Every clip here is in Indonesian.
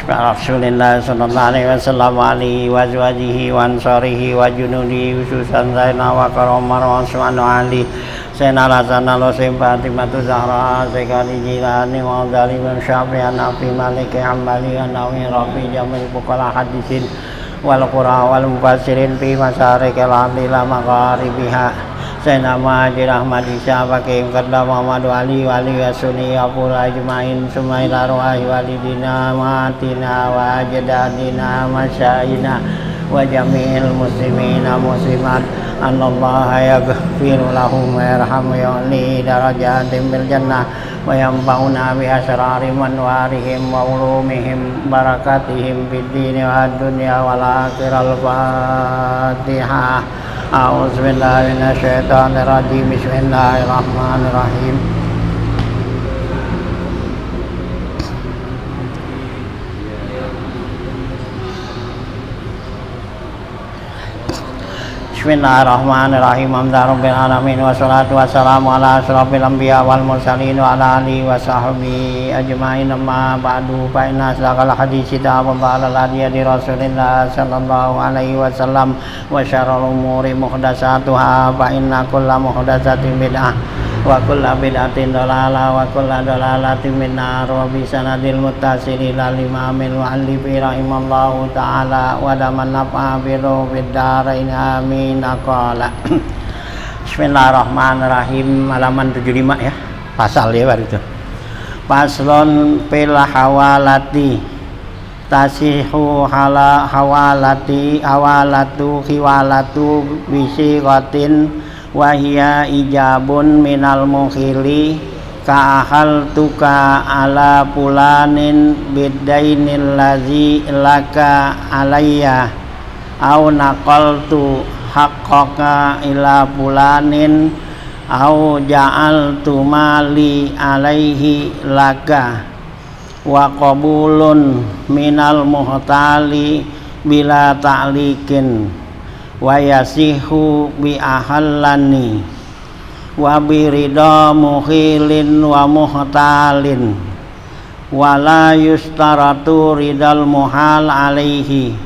Rasulullah sallallahu alaihi wasallam alihi wa azwajihi wa ansarihi wa junudi khususan Zainab wa Karomar wa Usman wa Ali Sayyidina Hasan al-Husain Fatimatu Zahra Sayyidina Jilani wa Zalim Syafi'i Nafi Malik Hambali Nawawi Rafi Jamil Fuqala Hadisin wal Qur'an wal mufassirin fi masarikil ardi la magharibiha Sayyidina Muhajir Ahmad Isya Fakim Qadda Muhammad Wali Wali Sunni Abul Ajmain Sumail Arwahi Walidina Matina wa Ajdadina Masyayina wa Jami'il Muslimina Muslimat Anallaha yaghfiru lahum wa yarhamu ya'li darajatim bil jannah wa yanfa'una bi asrari manwarihim wa ulumihim barakatihim fid dini wa dunya wal akhirah. Al-Fatihah. A'udzu billahi minasyaitonir rajim. Bismillahirrahmanirrahim. Bismillahirrahmanirrahim. Alhamdulillahirabbil alamin wassalatu wassalamu ala asyrofil anbiya wal mursalin wa ala alihi wa sahbihi ajmain. Amma ba'du fa inna asdaqal haditsi kitabullah wa hadi Rasulillah sallallahu alaihi wasallam wa syarrul umuri muhdatsatuha fa inna kulla muhdatsatin bid'ah wa kulla bid'atin dhalalah wa kulla dhalalatin finnar. Wa bi sanadil muttasil ila imamil muallif rahimallahu ta'ala wa daman nafa'a bihi fid dharain amin. Aqala. Bismillahirrahmanirrahim. Halaman 75 ya. Pasal ya baru itu. Paslon fil hawalati. Tasihu hala hawalati awalatu khiwalatu bisiqatin wa hiya ijabun minal mukhili ka ahal tuka ala pulanin bidainil lazi laka alayya au naqaltu haqqaka ila pulanin au ja'altu mali alaihi laka wa qabulun minal muhtali bila ta'likin wa yasihu bi ahallani wa birida mukhilin wa muhtalin wa la yustaratu ridal muhal alaihi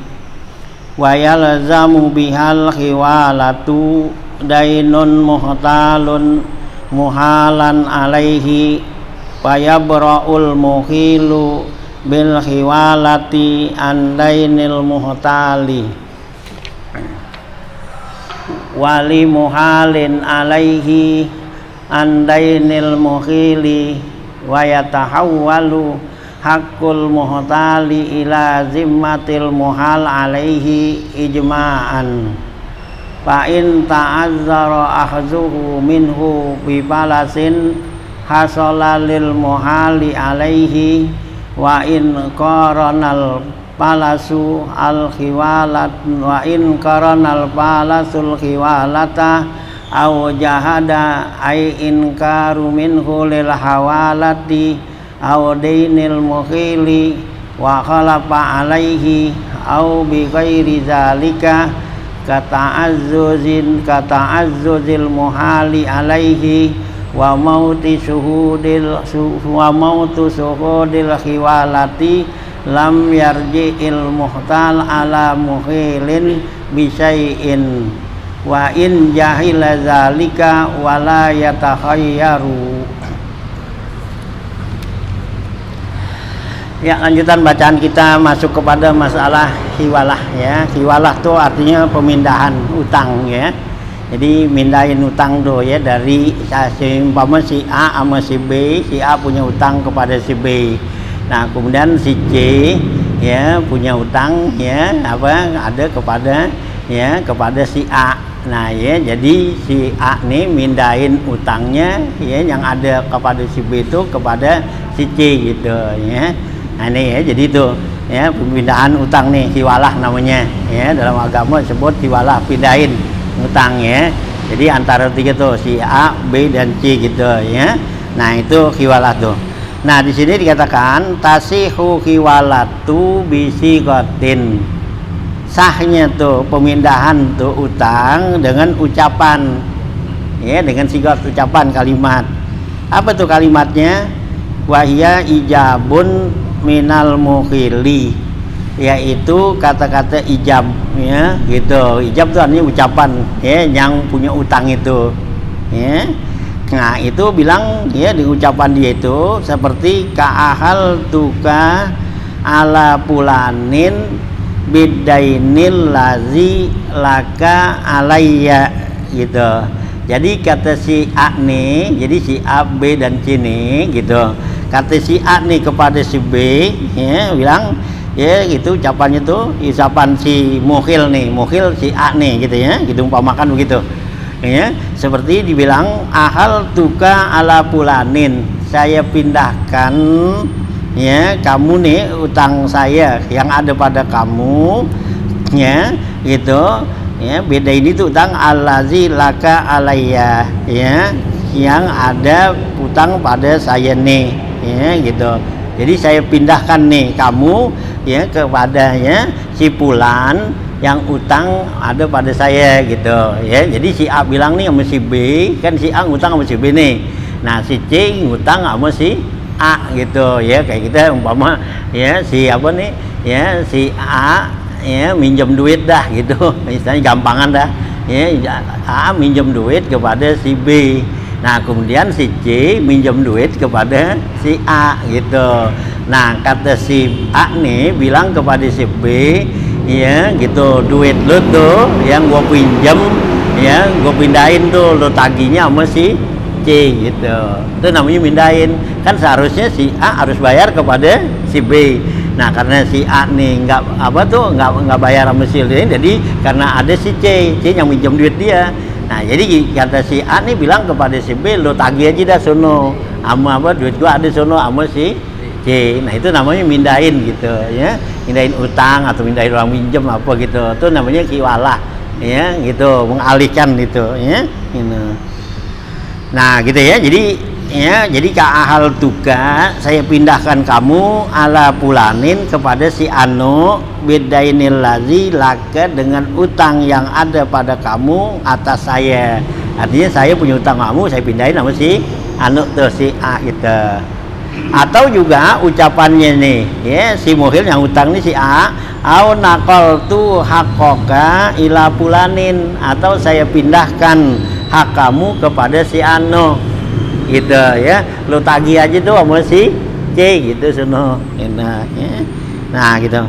wa yalzamu bihal khiwalatu dainun muhtalun muhalan alaihi wa yabra'ul mukhilu bil khiwalati an dainil muhtali wali muhalin alaihi an dainil mukhili wa yatahawwalu haqqul muhtali ila zimmatil muhal alaihi ijma'an fa in ta'azzara akhzuhu minhu bi balasin hasala lil muhali alaihi wa in qaranal palasu al khiwalat wa in qaranal palasul khiwalata aw jahada ay inkaru minhu lil hawalati aw dainil mukhili wa khalafa alaihi aw bi ghairi zalika kata'azzuzil muhali alaihi wa mautu suhudil khiwalati lam yarji'il muhtal ala mukhilin bisyai'in wa in jahila zalika wala yatakhayyaru. Ya, lanjutan bacaan kita masuk kepada masalah khiwalah ya. Khiwalah itu artinya pemindahan utang ya. Jadi mindahin utang do ya dari umpama si A sama si B, si A punya utang kepada si B. Nah, kemudian si C ya punya utang ya ada kepada si A. Nah, ya jadi si A nih mindahin utangnya ya yang ada kepada si B itu kepada si C gitu ya. Nah, ini ya jadi itu ya pemindahan utang nih khiwalah namanya ya, dalam agama disebut khiwalah, pindahin utang ya. Jadi antara tiga tuh si A, B dan C gitu ya. Nah, itu khiwalah tuh. Nah, di sini dikatakan tasihu khiwalatu bisiqatin. Sahnya tuh pemindahan tuh utang dengan ucapan ya, dengan sigat ucapan kalimat. Apa tuh kalimatnya? Wahia ijabun minal mukhili, yaitu kata-kata ijab, ya gitu. Ijab itu artinya ucapan, ya, yang punya utang itu, ya. Nah itu bilang, ya, di ucapan dia itu seperti ka'ahal tuka ala pulanin bidainil lazi laka alayya, gitu. Jadi kata si A nih, jadi si A, B dan C nih, gitu. Kata si A nih kepada si B, ya, bilang, ya, gitu ucapannya tuh, ucapan si mukhil nih, mukhil si A nih, gitu ya, gitu umpamakan begitu. Ya, seperti dibilang ahal tuka ala pulanin, saya pindahkan, ya, kamu nih utang saya yang ada pada kamu, ya, gitu. Ya, beda ini tuh utang alazi laka alayya, ya, yang ada utang pada saya nih, ya, gitu. Jadi saya pindahkan nih kamu, ya, kepadanya si fulan yang utang ada pada saya, gitu, ya. Jadi si A bilang nih sama si B, kan si A ngutang sama si B nih. Nah si C ngutang sama si A, gitu, ya, kayak kita umpama, ya, si apa nih, ya, si A, ya, minjem duit dah, gitu, istilahnya gampangan dah, ya, A minjem duit kepada si B. Nah kemudian si C minjem duit kepada si A, gitu. Nah kata si A nih bilang kepada si B, ya, gitu, duit lu tuh yang gua pinjam, ya, gua pindahin tuh, lu tagihnya sama si C, gitu. Itu namanya mindahin. Kan seharusnya si A harus bayar kepada si B. Nah karena si A nih nggak bayar sama si D, jadi karena ada si C yang minjem duit dia. Nah jadi kata si A nih bilang kepada si B, lo tagih aja dah sono, sama duit gua ada sono sama si C. Nah itu namanya mindahin, gitu, ya, mindahin utang atau mindahin orang minjem apa gitu. Itu namanya kiwalah, ya, gitu, mengalihkan gitu, ya, gitu. Nah gitu ya, jadi ka'ahal tuka, saya pindahkan kamu ala pulanin kepada si anu bidainil lazi laka, dengan utang yang ada pada kamu atas saya. Artinya saya punya utang kamu, saya pindahin sama si anu tuh, si A gitu. Atau juga ucapannya nih, ya, si muhil yang utang nih si A, au naqaltu haqqaka ila pulanin, atau saya pindahkan hak kamu kepada si anu, gitu, ya, lu tagih aja tuh sama si C, gitu, sono, enak, ya. Nah gitu.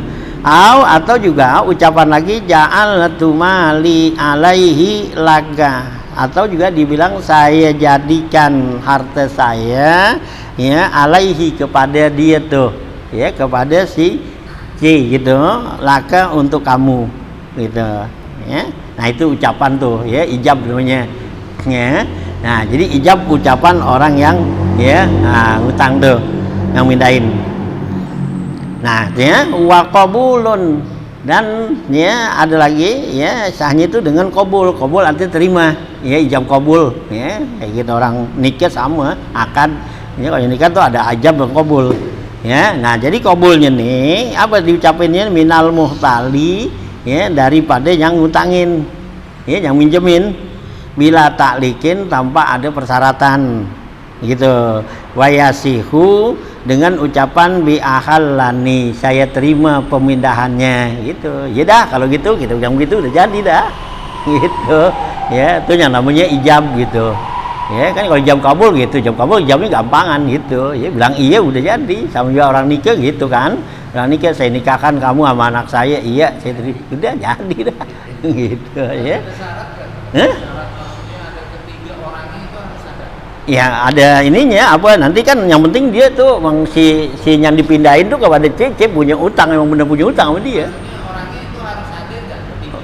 Atau juga ucapan lagi ja'altu mali alaihi laga, atau juga dibilang saya jadikan harta saya, ya, alaihi kepada dia tuh, ya, kepada si C, gitu, laka untuk kamu, gitu, ya. Nah itu ucapan tuh, ya, ijab namanya, ya. Nah jadi ijab ucapan orang yang, ya, ngutang tuh, yang mindahin. Nah ya, wa qabulun, dan, ya, ada lagi, ya, sahnya itu dengan qabul. Qabul artinya terima, ya, ijab qabul, ya, kayak gitu. Orang nikah sama akad, ya, kalau nikah tuh ada ijab dan qabul, ya. Nah jadi qabulnya nih apa diucapinnya, minal muhtali, ya, daripada yang ngutangin, ya, yang minjemin, bila taklikin, tanpa ada persyaratan, gitu. Wayasihu, dengan ucapan bi ahallani, saya terima pemindahannya, gitu. Ya dah kalau gitu, kita bilang gitu udah jadi dah, gitu, ya. Itu yang namanya ijab, gitu, ya. Kan kalau ijab kabul gitu, ijab kabul ijabnya gampangan, gitu, ya, bilang iya udah jadi. Sama juga orang nikah gitu kan, orang nikah, saya nikahkan kamu sama anak saya, iya saya terima, udah jadi dah, gitu, ya. Ya ada ininya apa, nanti kan yang penting dia tuh si yang dipindahin tuh kepada C punya utang, emang benar punya utang sama dia. Orangnya itu harus hadir kan bertiga?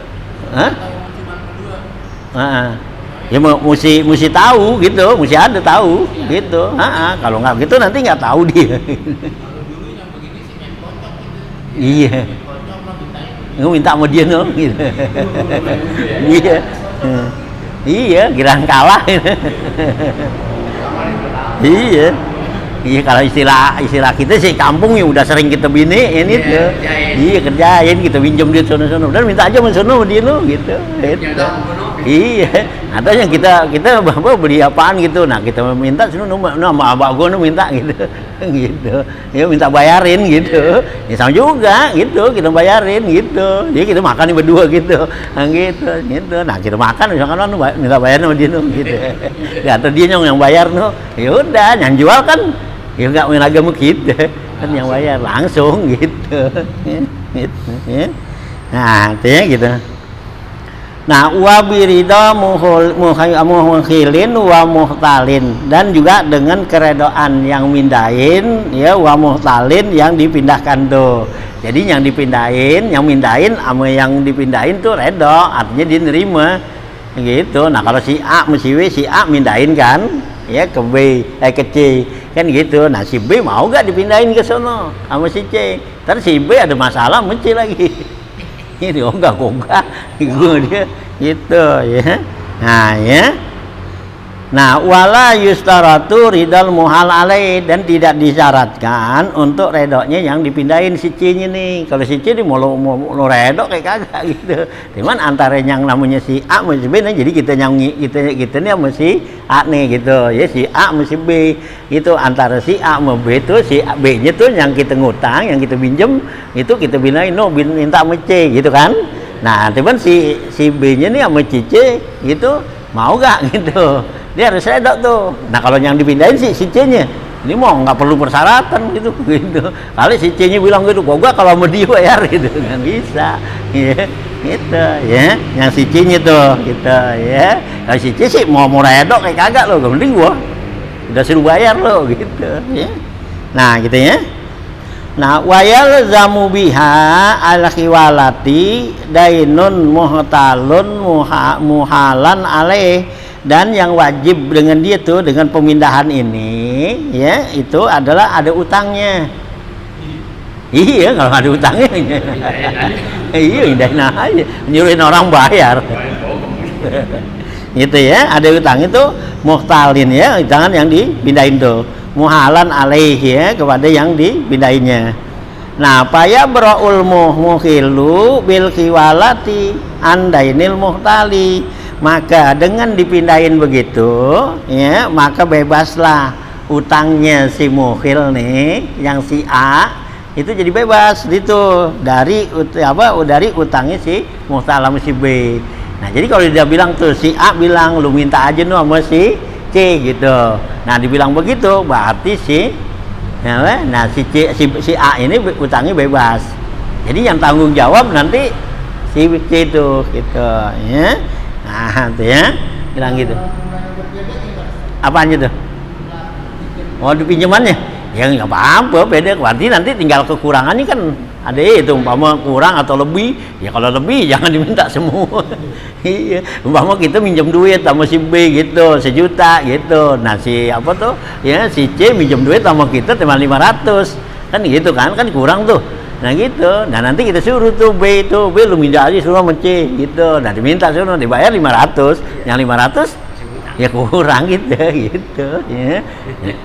Hah? Cuma berdua? Ya mesti tahu, gitu, mesti ada tahu, gitu. Kalau nggak gitu nanti nggak tahu dia. Kalau dulu yang begini sih main kocok gitu. Iya. Nggak minta sama dia no, gitu. Iya. Iya, girang kalah. Iya, kalau istilah kita sih kampung ya udah sering kita biniin itu. Iya, kerjain kita pinjam dia sono-sono, dan minta aja sama sono dia lo, gitu. Iya, atau yang kita bapak beli apaan gitu, nah kita minta sini nama abah gua minta gitu, gitu, ya minta bayarin gitu, ya sama juga gitu, kita bayarin gitu, jadi kita makan berdua gitu, nah gitu, nah kita makan misalkan minta bayarin sama dia gitu, ya atau dia yang bayar ya udah, yang jual kan, ya nggak menagam gitu, kan yang bayar langsung gitu, gitu. Nah artinya gitu. Nah, wa birida mukhilin wa muhtalin, dan juga dengan keredoan yang mindahin ya, wa muhtalin yang dipindahkan tuh. Jadi yang dipindahin, yang mindahin sama yang dipindahin tuh redo, artinya dia nerima gitu. Nah, kalau si A sama si W, si A mindahin kan ya ke B ke C kan gitu. Nah, si B mau gak dipindahin ke sono sama si C? Terus si B ada masalah sama C lagi. Ini enggak gue dia gitu ya. Nah ya, nah wala yustaratu ridal muhal alai, dan tidak disyaratkan untuk redoknya yang dipindahin si C nya nih. Kalau si C ini mau redok kayak kagak gitu. Cuman antara yang namanya si A sama si B, nah jadi kita nih sama si A nih gitu ya, si A sama si B itu, antara si A sama B itu si B nya tuh yang kita ngutang, yang kita pinjem itu kita binain minta sama C gitu kan. Nah cuman si B nya nih sama C gitu mau gak gitu, dia harus redok tuh. Nah kalau yang dipindahin si C nya ini mau nggak perlu persyaratan gitu. Kali si C nya bilang gitu, gua kalau mau dia bayar gitu, nggak bisa ya gitu ya, yang si C nya tuh gitu ya. Kalau si C sih mau redok kayak kagak lo, gak mending gua udah suruh bayar lo gitu ya. Nah gitu ya. Nah wayal zamu biha al khiwalati dainun muhtalun muhalan alaih, dan yang wajib dengan dia tuh, dengan pemindahan ini ya, itu adalah ada utangnya. Iya, kalau ada utangnya iya indahin aja, nyuruhin orang bayar gitu ya. Ada utang itu muhtalin ya, jangan yang dipindahin tuh, muhalan alaih ya, kepada yang dipindahinnya. Nah paya braul muhilu bil khiwalati andainil muhtali, maka dengan dipindahin begitu ya, maka bebaslah utangnya si muhil nih, yang si A itu jadi bebas gitu dari utangnya si muhtal sama si B. Nah jadi kalau dia bilang tuh, si A bilang lu minta aja nu sama si C gitu. Nah dibilang begitu berarti si A ini utangnya bebas. Jadi yang tanggung jawab nanti si C itu gitu ya. Nah itu ya, bilang gitu. Apaan itu? Oh dipinjamannya? Ya nggak apa-apa, beda. Berarti nanti tinggal kekurangannya kan ada itu, umpama kurang atau lebih, ya kalau lebih jangan diminta semua. Iya, umpama kita minjem duit sama si B gitu, 1 juta gitu. Nah si apa tuh ya, si C minjem duit sama kita cuma 500 kan gitu kan kurang tuh. Nah gitu, nah nanti kita suruh tuh B lu minta aja suruh sama C gitu. Nah diminta suruh dibayar 500, yang 500 ya kurang gitu ya.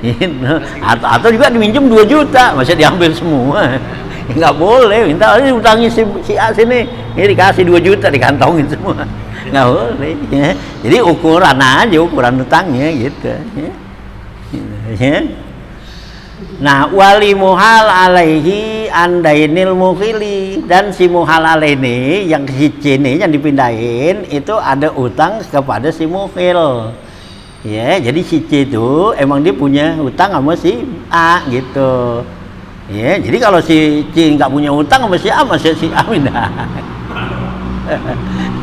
Gitu. Atau juga diminjem 2 juta, masa diambil semua. Ya, nggak boleh, minta aja utangnya si A sini, ini dikasih 2 juta dikantongin semua, nggak boleh ya. Jadi ukuran utangnya gitu ya. Nah wali muhal alaihi andainil mukhili, dan si muhal alaih ini, yang si C ini yang dipindahin itu ada utang kepada si mukhil ya. Jadi si C itu emang dia punya utang sama si A gitu ya. Jadi kalau si C nggak punya utang sama si A, masih si A mindah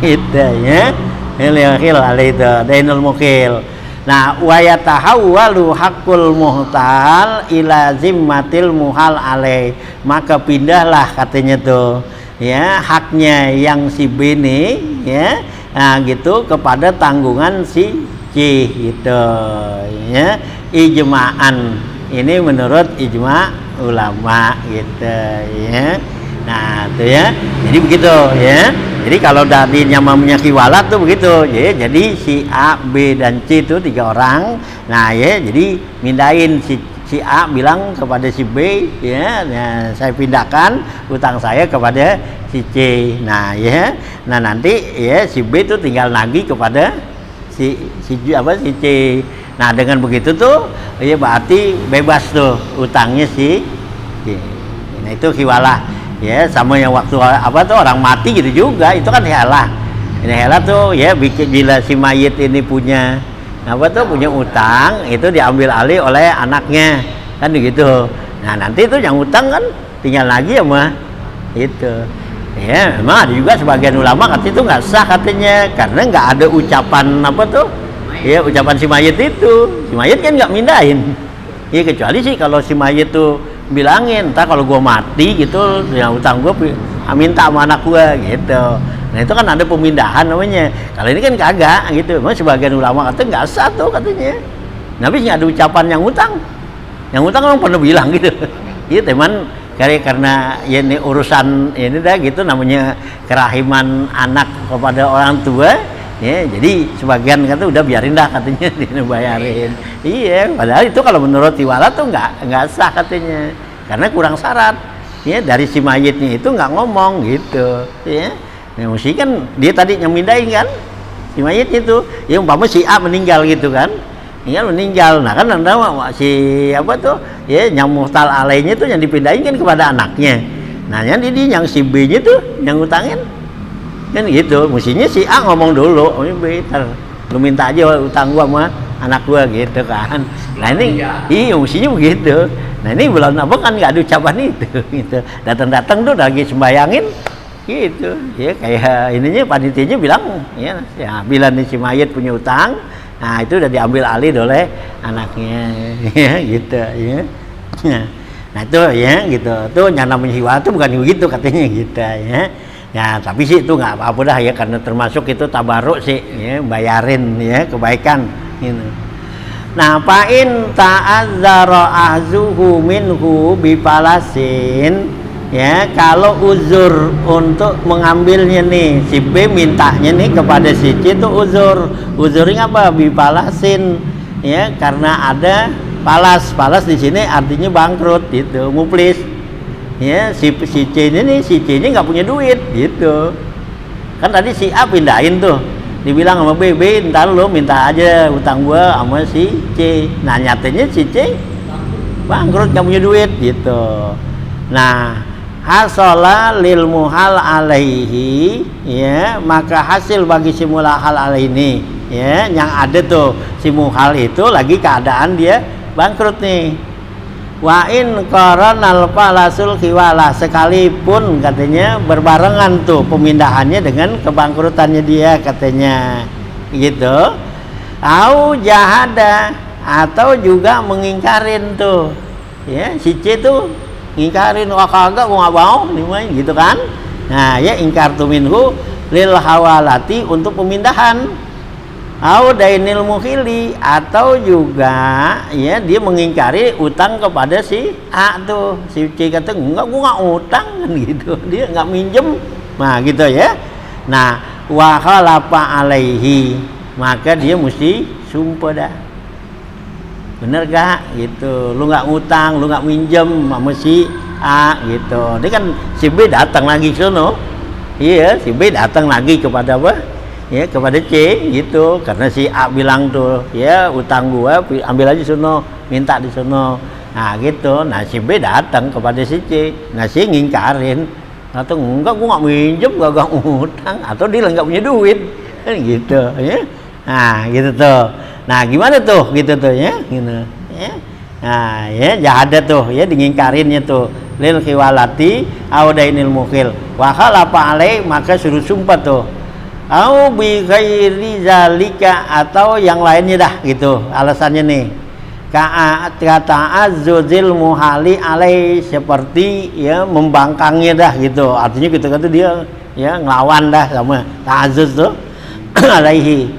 gitu ya. Mukhil alaih itu dainul mukhil. Nah wayatahawwalu haqqul muhtal ila zimmatil muhal alaih, maka pindahlah katanya tuh ya, haknya yang si B nih ya, nah gitu, kepada tanggungan si C gitu ya. Ijma'an, ini menurut ijma' ulama gitu ya. Nah itu ya, jadi begitu ya. Jadi kalau dari yang namanya khiwalat tuh begitu ya. Jadi si A, B dan C itu 3 orang. Nah ya, jadi mindahin si A bilang kepada si B ya, nah, saya pindahkan utang saya kepada si C. Nah ya, nah nanti ya si B itu tinggal nagih kepada si C. Nah dengan begitu tuh ya berarti bebas tuh utangnya si C. Nah itu hiwalah ya, sama yang waktu orang mati gitu juga, itu kan hiwalah. Ini hiwalah tuh ya bila si mayit ini punya punya utang, itu diambil alih oleh anaknya kan begitu. Nah nanti itu yang utang kan tinggal lagi sama itu. Ya memang ada juga sebagian ulama katanya itu nggak sah katanya, karena nggak ada ucapan ya ucapan si mayit itu. Si mayit kan nggak mindahin ya, kecuali sih kalau si mayit tuh bilangin entar kalau gua mati gitu yang utang gua minta sama anak gua gitu. Nah itu kan ada pemindahan namanya. Kalau ini kan kagak gitu. Memang sebagian ulama katanya nggak sah tuh katanya. Tapi nggak ada ucapan yang utang. Yang utang orang pernah bilang gitu. Iya teman, karena ya ini urusan ini dah gitu, namanya kerahiman anak kepada orang tua. Ya, jadi sebagian kata udah biarin dah katanya dibayarin. Iya, padahal itu kalau menurut Tiwala tuh nggak sah katanya, karena kurang syarat. Ya dari si mayitnya itu nggak ngomong gitu. Ya, nah, mesti kan dia tadi yang mindahin kan si mayit itu. Ya umpama si A meninggal gitu kan, meninggal. Nah kan si ya yang muhtal alainya tuh yang dipindahin kan kepada anaknya. Nah yang yang si B nya tuh yang ngutangin kan gitu. Mestinya si A ngomong dulu, oh B, lu minta aja utang gua sama anak gua gitu kan. Nah ini iya mestinya begitu. Nah ini bulan apa kan nggak ada ucapan itu gitu. Datang tuh lagi sembayangin gitu ya, kayak ininya panitianya bilang ya bila nih si mayit punya utang, nah itu udah diambil alih oleh anaknya ya gitu ya. Nah itu ya gitu tuh yang namanya hiwa itu bukan begitu katanya gitu ya. Ya tapi sih itu nggak apa-apa dah ya, karena termasuk itu tabaruk sih ya, bayarin ya kebaikan gitu. Nah fa'in ta'azzara ahzuhu minhu bipalasin, ya kalau uzur untuk mengambilnya nih, si B mintanya nih kepada si C itu uzurnya apa? Bipalasin ya, karena ada palas di sini artinya bangkrut gitu, muflis ya. Si C ini nggak punya duit gitu kan. Tadi si A pindahin tuh, dibilang sama B, ntar lo minta aja utang gua sama si C. Nah nyatanya si C bangkrut, nggak punya duit gitu. Nah hasala lil muhal alaihi, ya maka hasil bagi si muhal alaihi ini ya, yang ada tuh si muhal itu lagi keadaan dia bangkrut nih. Wa in qaranal falasul khiwalah, sekalipun katanya berbarengan tuh pemindahannya dengan kebangkrutannya dia katanya gitu. Au jahada, atau juga mengingkarin tuh ya, si C tuh ngingkarin, wah kagak gua nggak mau nih gitu kan. Nah ya ingkar minhu lil hawalati, untuk pemindahan. Au dainil mukhili, atau juga ya dia mengingkari utang kepada si A tuh. Si C kata enggak, gua nggak utang kan gitu, dia nggak minjem. Nah gitu ya. Nah wa khalafa alaihi, maka dia mesti sumpah dah, bener gak gitu, lu nggak ngutang, lu nggak minjem sama si A gitu. Ini kan si B datang lagi ke sono, iya si B datang lagi kepada apa ya, kepada C gitu, karena si A bilang tuh ya utang gua ambil aja sono, minta di sono. Nah gitu. Nah si B datang kepada si C, nah si ngingkarin atau enggak, gua nggak minjem, gak ngutang, atau dia nggak punya duit kan gitu ya. Nah gitu tuh. Nah gimana tuh gitu tuh ya gitu ya. Nah ya jahat tuh ya, dingingkarinnya tuh lil khiwalati au dainil mukhil wa khalafa alai, maka suruh sumpah tuh. Au bi ghairi zalika, atau yang lainnya dah gitu alasannya nih. Kata azuzil muhali alai, seperti ya membangkangnya dah gitu. Artinya gitu kan tuh dia ya ngelawan dah sama ta'azzuz tuh alaihi.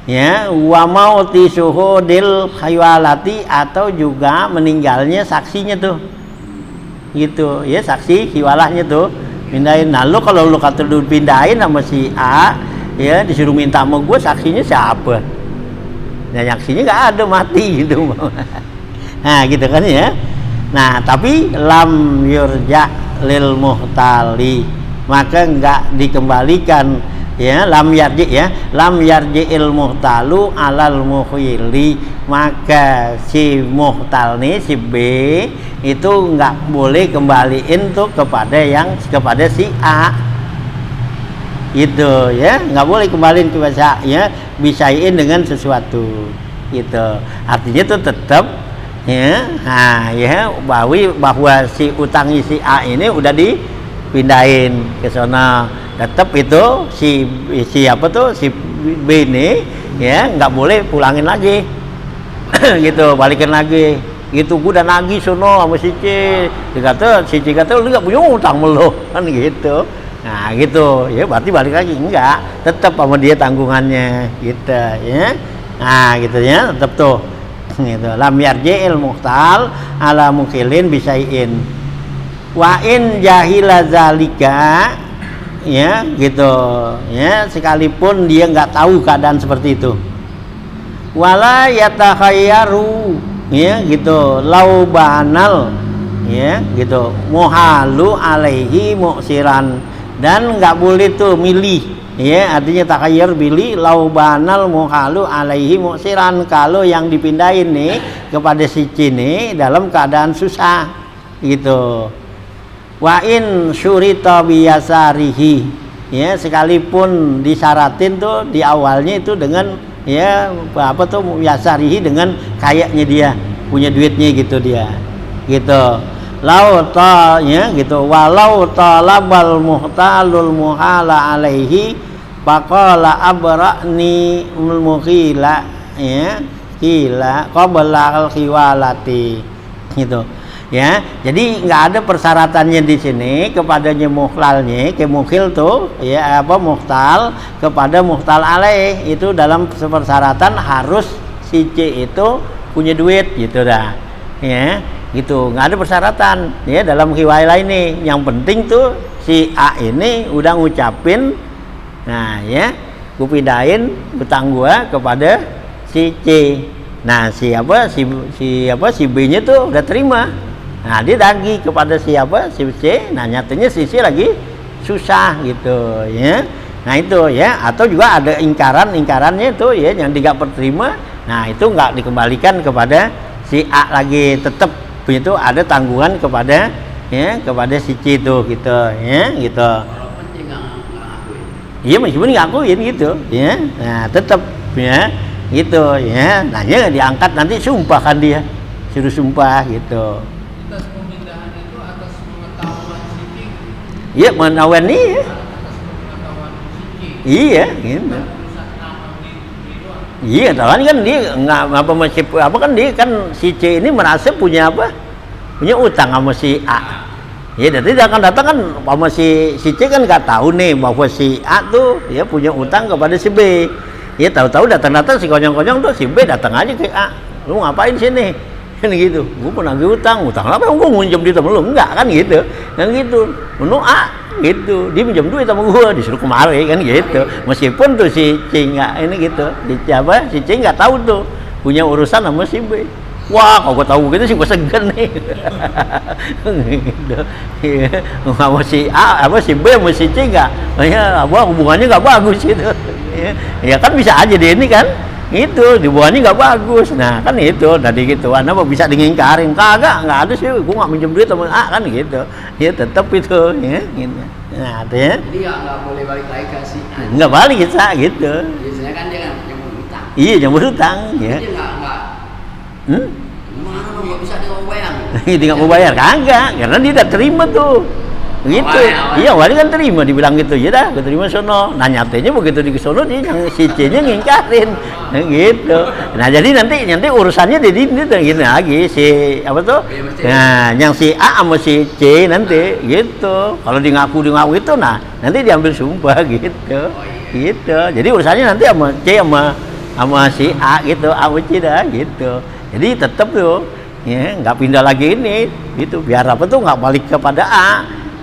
Ya wa mauti syuhudil khiwalati, atau juga meninggalnya saksinya tuh gitu ya, saksi khiwalahnya tuh pindahin. Nah lu kalau lu kata lu pindahin sama si A ya, disuruh minta sama gue, saksinya siapa? Nah saksinya nggak ada, mati gitu. Nah gitu kan ya. Nah tapi lam yurja lil muhtali, maka enggak dikembalikan ya, lam yarji'il muhtalu alal mukhili, maka si muhtal nih, si B itu enggak boleh kembaliin tuh kepada si A itu ya, nggak boleh kembaliin kepada ya, bisain dengan sesuatu gitu, artinya tuh tetap ya, nah ya bahwa si utangnya si A ini udah dipindahin ke sana, tetap itu si B ini ya nggak boleh pulangin lagi gitu, balikin lagi gitu, gua udah nagih sono sama si C, si C kata lu nggak punya utang melo kan gitu, nah gitu ya, berarti balik lagi enggak, tetap sama dia tanggungannya gitu ya, nah gitu ya, tetap tuh gitu. Lam yarji'il muhtal ala mukilin bisaiin wa in jahila zalika ya gitu ya, sekalipun dia nggak tahu keadaan seperti itu, wala yatakhayyaru ya gitu, lau banal ya gitu, muhalu alaihi muksiran, dan nggak boleh tuh milih ya, artinya takhayyur pilih, lau banal muhalu alaihi muksiran, kalau yang dipindahin nih kepada si C nih dalam keadaan susah gitu, wa in syurita biyasarihi ya, sekalipun disaratin tuh di awalnya itu dengan ya apa tuh yasarihi, dengan kayaknya dia punya duitnya gitu dia gitu, lau ta ya gitu, walau talabal muhtalul muhala alaihi faqala abra'ni mukhila ya kila qabla al khiwalati gitu ya, jadi nggak ada persyaratannya di sini kepadanya muhlalnya, ke mukhil tuh ya apa muhtal kepada muhtal alaih, itu dalam persyaratan harus si C itu punya duit gitu dah ya gitu, nggak ada persyaratan ya dalam khiwala ini, yang penting tuh si A ini udah ngucapin, nah ya gue pindahin utang gua kepada si C, nah si B nya tuh udah terima, nah dia lagi kepada si C, nah nyatanya si C lagi susah gitu ya, nah itu ya, atau juga ada ingkarannya itu ya yang tidak terima, nah itu nggak dikembalikan kepada si A lagi, tetap itu ada tanggungan kepada si C itu gitu ya gitu. Iya meskipun ngakuin gitu ya, nah tetap ya gitu ya, nah dia nggak diangkat, nanti sumpah kan dia suruh sumpah gitu. Atas pemindahan itu atas pengetahuan si C. Iya pengetahuan nih ya. Atas pengetahuan si C. Iya gitu. Iya, tahu kan dia nggak apa kan dia kan si C ini merasa punya utang sama si A. Ya, jadi dia akan datang kan sama si C kan nggak tahu nih bahwa si A tuh ya punya utang kepada si B. Ya tahu-tahu datang si konyong-konyong tuh si B datang aja ke A. Lu ngapain sini? Kan gitu. Gue pernah utang apa? Gue minjem duit sama lu? Enggak kan gitu. Kan gitu. Menurut A gitu, dia minjem duit sama gua, disuruh kemari kan gitu, meskipun tuh si C nggak ini gitu, si C nggak tahu tuh punya urusan sama si B. Wah, kalau gua tahu gitu sih gua segan nih gitu. Sama si A, si B sama si C nggak, ya hubungannya nggak bagus gitu ya kan bisa aja deh ini kan itu hubungannya nggak bagus, nah kan itu tadi gitu, anda bisa ngingkarin, nggak ada sih, gua nggak minjem duit sama A kan gitu, ya tetap itu ya gitu. Nah artinya jadi nggak boleh balik lagi ke si A, nggak balik gitu, biasanya kan dia kan yang berutang, iya yang berutang ya, dia nggak gimana dong, nggak bisa dia mau bayar dia nggak mau bayar, kagak, karena dia udah terima tuh gitu, iya wali kan terima, dibilang gitu, ya dah gue terima sono, nah nyatanya begitu di sono dia yang si C nya ngingkarin gitu, nah jadi nanti urusannya jadi gini lagi si apa tuh, nah yang si A sama si C nanti gitu, kalau dia ngaku itu, nah nanti diambil sumpah gitu, gitu, jadi urusannya nanti sama C sama si A gitu, A sama C dah gitu, jadi tetap tuh ya nggak pindah lagi ini gitu, biar apa tuh nggak balik kepada A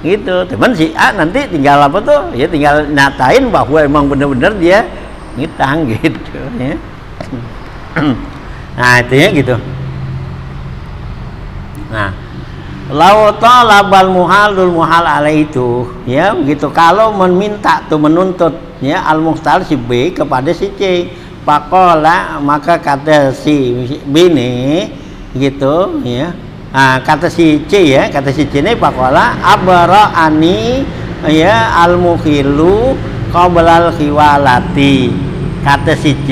gitu, teman si A nanti tinggal apa tuh ya, tinggal nyatain bahwa emang bener-bener dia ngitang gitu ya. Nah itu ya gitu. Nah lau talabal muhalul muhal alaih itu, ya begitu. Kalau meminta tuh menuntut ya al muhtal si B kepada si C, pakola maka kata si B ini gitu ya. Nah, kata si C ya, kata si C ini pakola abara'ani ya al mukhilu qablal khiwalati. Kata si C,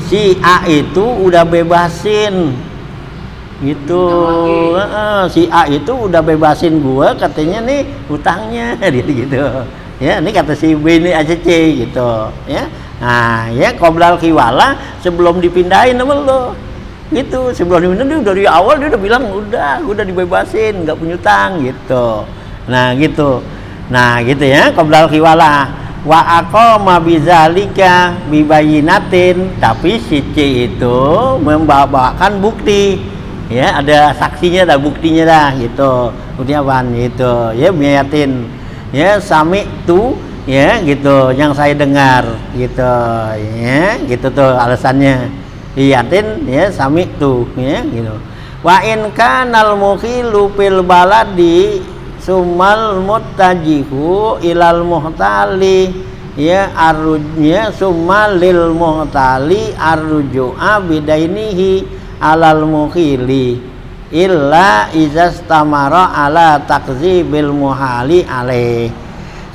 si A itu udah bebasin gitu. Si A itu udah bebasin gua katanya nih hutangnya gitu ya. Ini kata si B ini ACC gitu ya. Nah ya qoblal khiwala, sebelum dipindahin sama lo gitu, sebelum dipindahin dari awal dia udah bilang udah dibebasin, nggak punya hutang gitu. Nah gitu ya qoblal khiwala. Wa aqama bizalika bibayinatin, tapi si C itu membawakan bukti ya, ada saksinya, ada buktinya dah gitu. Bukti apaan gitu ya, biayatin ya sami tu ya gitu, yang saya dengar gitu ya, gitu tuh alasannya. Biayatin ya sami tu ya gitu. Wa in kanal mukhilu fil baladi sumal muttajihu ilal muhtali ya arujnya sumalil muhtali arju'a bidainihi alal mukhili illa izastamara ala takzibil muhali alaih.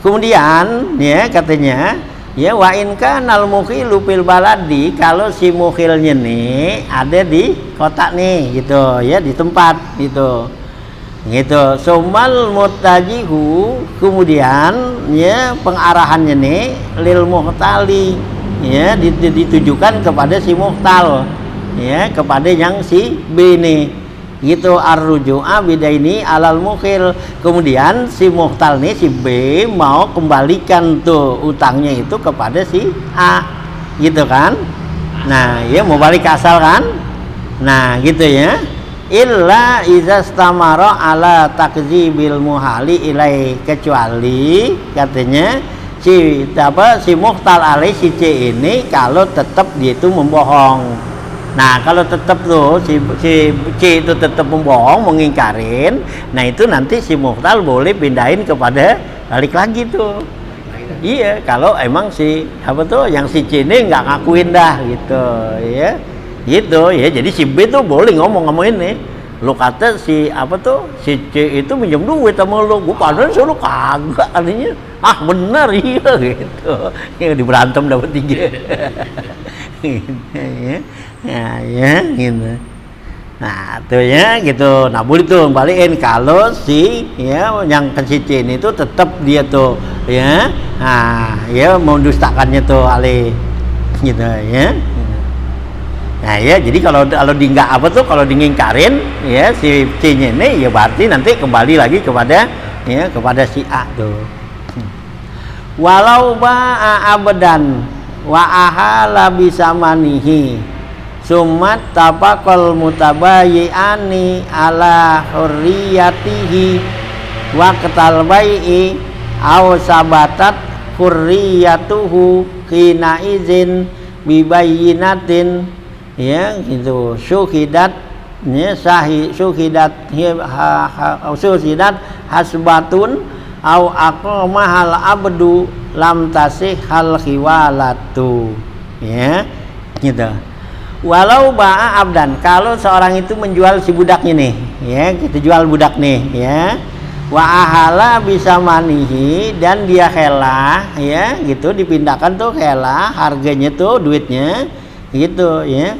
Kemudian ya katanya ya wa in kanal mukhilu fil baladi, kalau si mukhilnya nih ada di kota nih gitu ya, di tempat gitu sumal muttajihu, kemudian ya pengarahannya nih lil muhtali ya ditujukan kepada si muhtal ya, kepada yang si B nih gitu, arruju'a bidaini alal mukhil. Kemudian si muhtal nih si B mau kembalikan tuh utangnya itu kepada si A gitu kan. Nah ya mau balik ke asal kan. Nah gitu ya, illa izastamara ala takzibil muhali ilai, kecuali katanya si muhtal alai si C ini kalau tetap dia itu membohong. Nah kalau tetap tuh si C itu tetap membohong, mengingkarin, nah itu nanti si muhtal boleh pindahin kepada balik lagi tuh. Iya, kalau emang si yang si C ini nggak ngakuin dah gitu ya. Gitu ya, jadi si B tuh boleh ngomong ini, lo kata si si C itu minjem duit sama lo, gua padahal suruh kagak, artinya bener iya gitu ya, diberantem dapat 3 ya gitu. Nah tuh ya gitu, nah boleh tuh balikin kalau si ya yang ke si C ini tuh tetap dia tuh ya ya mendustakannya tuh ale gitu ya. Nah ya, jadi kalau di nggak kalau diingkarin ya si C-nya ini ya berarti nanti kembali lagi kepada si A tuh. Walau ba'a abadan wa ahala bisamanihi summat tabaqal mutabayyi'ani ala hurriyatihi wa qatal bai'i aw sabatat hurriyatuhu hina izin bibayyinatin ya gitu, syuhidat ya syuhidat hasbatun au aqamahal abdu lam tasih hal khiwalatu ya gitu. Walau ba'a abdan, kalau seorang itu menjual si budaknya nih ya, kita jual budak nih ya, wa ahala bisa manihi, dan dia hela ya gitu, dipindahkan tuh hela harganya tuh duitnya gitu ya,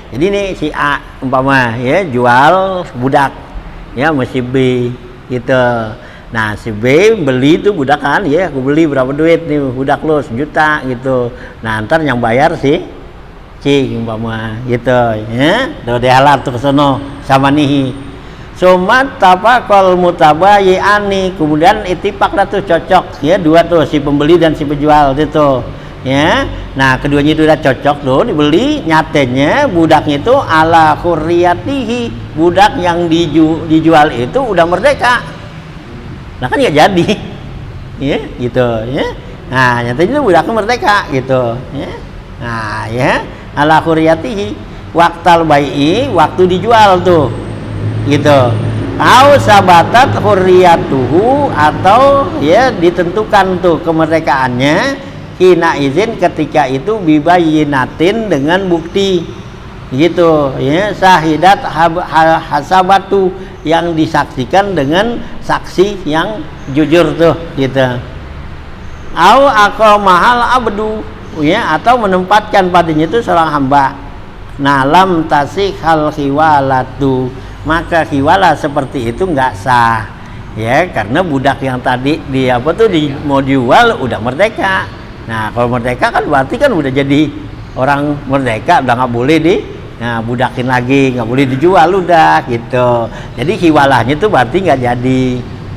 jadi nih si A umpama ya jual budak ya sama si B gitu. Nah si B beli tuh budak kan ya, aku beli berapa duit nih budak lo 1 juta gitu. Nah ntar yang bayar si C umpama gitu ya, udah dihalat tuh kesono sama nihi. Somat tapakol mutabayyi'ani, kemudian itipak dah tuh cocok ya, dua tuh si pembeli dan si penjual itu ya. Nah keduanya itu udah cocok tuh dibeli, nyatanya budaknya itu ala hurriyatihi, budak yang dijual itu udah merdeka. Nah kan nggak jadi ya gitu ya. Nah nyatanya itu budaknya merdeka gitu ya. Nah ya ala hurriyatihi waqtal bai'i, waktu dijual tuh gitu. au sabatat hurriyatuhu, atau ya ditentukan tuh kemerdekaannya hina izin ketika itu bibayinatin dengan bukti gitu ya, syahidat hasabatu, yang disaksikan dengan saksi yang jujur tuh gitu. Au aqamahal abdu ya, atau menempatkan padanya itu seorang hamba. Nah lam tasihal khiwalatu, maka khiwalah seperti itu nggak sah ya, karena budak yang tadi dia mau dijual udah merdeka. Nah kalau merdeka kan berarti kan udah jadi orang merdeka, udah nggak boleh budakin lagi, nggak boleh dijual udah gitu. Jadi khiwalahnya itu berarti nggak jadi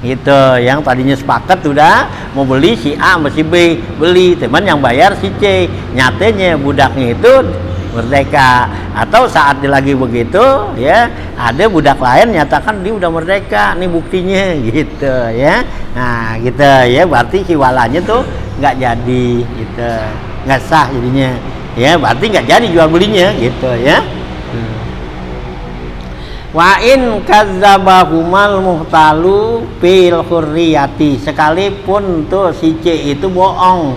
gitu. Yang tadinya sepakat udah mau beli si A sama si B beli, teman yang bayar si C, nyatanya budaknya itu merdeka. Atau saat dia lagi begitu ya, ada budak lain nyatakan dia udah merdeka, nih buktinya gitu ya. Nah gitu ya, berarti khiwalahnya tuh nggak jadi gitu, nggak sah jadinya ya, berarti nggak jadi jual belinya gitu ya. Wa in kadzabahumal muhtalu fil hurriyati, sekalipun tuh si C itu bohong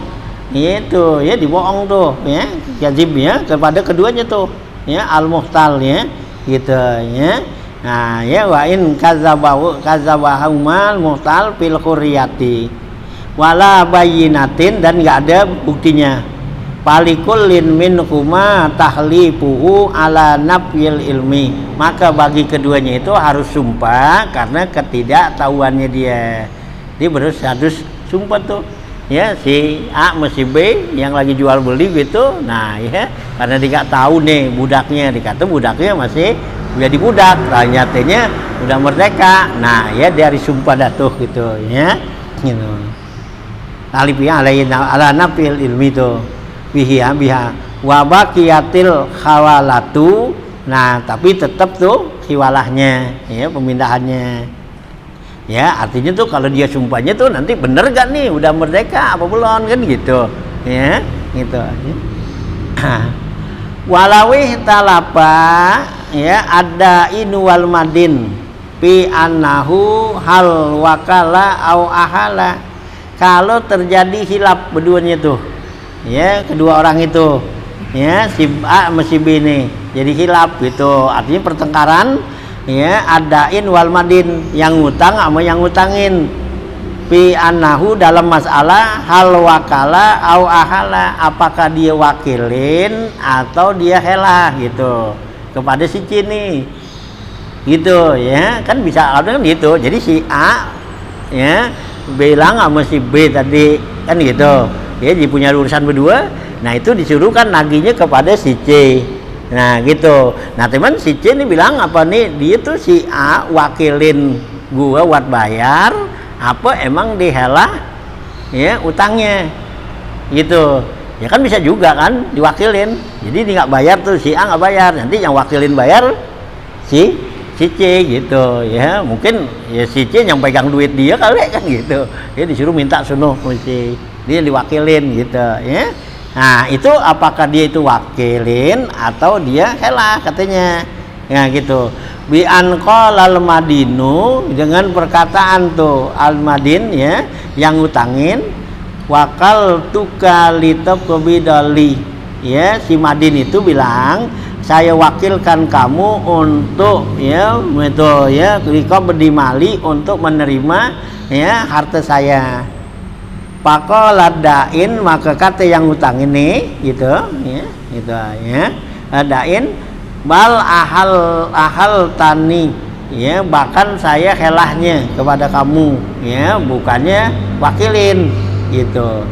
itu ya, dibohong tuh ya, kadzib ya kepada keduanya tuh ya, al muhtal ya gitu ya. Nah ya, wa in kadzabahumal muhtal fil hurriyati wala bayinatin, dan nggak ada buktinya. Palikullin minhuma tahlifuhu ala nafyil ilmi, maka bagi keduanya itu harus sumpah karena ketidaktahuannya dia. Dia harus sumpah tuh ya, si A sama si B yang lagi jual beli gitu. Nah ya, karena dia nggak tahu nih budaknya, dikata budaknya masih jadi budak, ternyatanya udah merdeka. Nah ya, dari sumpah datuh gitu ya gitu. Talifiyah ala nafil ilmi itu biha wa baqiyatil khawalatu. Nah tapi tetap tuh khiwalahnya ya, pemindahannya ya, artinya tuh kalau dia sumpahnya tuh nanti bener gak nih udah merdeka apa belum kan gitu ya gitu. Walawih talapa ya, ada inwal madin fi annahu hal wakala au ahala, kalau terjadi hilaf berduanya tuh ya, kedua orang itu ya, si A sama si B ini jadi hilaf gitu, artinya pertengkaran ya, adain wal madin, yang ngutang sama yang ngutangin, fi annahu dalam masalah hal wakala au ahala, apakah dia wakilin atau dia helah gitu kepada si C ini gitu ya, kan bisa ada kan gitu. Jadi si A ya bilang sama si B tadi kan gitu ya, dia punya urusan berdua. Nah itu disuruh kan naginya kepada si C. Nah gitu. Nah teman si C ini bilang apa nih, dia tuh si A wakilin gua buat bayar, apa emang dihelah ya utangnya gitu ya, kan bisa juga kan diwakilin, jadi dia nggak bayar tuh si A nggak bayar, nanti yang wakilin bayar si C gitu ya, mungkin ya si C yang pegang duit dia kali kan gitu ya, disuruh minta sunuh si dia diwakilin gitu ya. Nah itu apakah dia itu wakilin atau dia helah katanya ya gitu. Bi anqal al madinu, dengan perkataan tuh al madin ya yang ngutangin, wakal tukalitab kebidali ya, si madin itu bilang saya wakilkan kamu untuk ya itu ya riko berdimali untuk menerima ya harta saya. Pakola dain, maka kata yang utang ini gitu ya, gitu ya, dain bal ahal tani ya, bahkan saya helahnya kepada kamu ya, bukannya wakilin gitu.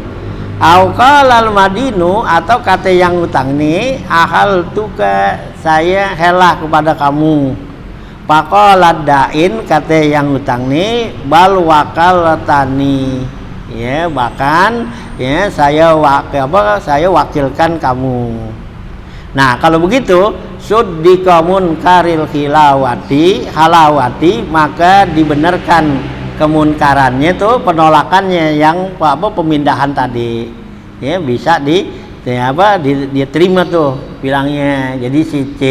Auqalal madinu, atau kata yang utang ini ahal tuka, saya helah kepada kamu. Pakola dain, kata yang utang ini bal wakal tani ya, bahkan ya saya wakilkan kamu. Nah kalau begitu suddikamun karil halawati, maka dibenarkan kemunkarannya tuh, penolakannya yang pemindahan tadi ya, bisa ya apa dia terima tuh bilangnya. Jadi si C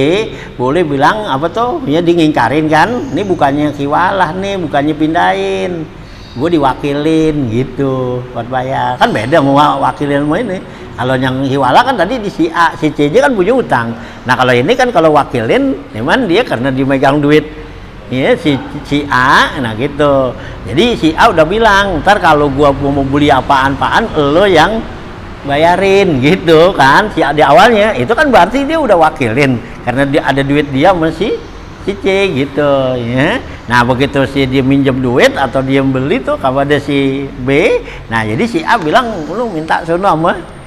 boleh bilang apa tuh ya, dia ngingkarin kan, ini bukannya khiwalah nih, bukannya pindahin, gue diwakilin gitu buat bayar. Kan beda mau wakilin mau ini. Kalau yang hiwala kan tadi di si A, si C kan punya utang. Nah kalau ini kan kalau wakilin, memang dia karena dia megang duit, ya si A, nah gitu. Jadi si A udah bilang, ntar kalau gua mau beli apaan-apaan, lo yang bayarin gitu kan. Si A di awalnya itu kan berarti dia udah wakilin, karena dia ada duit dia masih si C gitu, ya. Nah begitu dia minjem duit atau dia beli tuh kepada si B, nah jadi si A bilang, lu minta sono sama.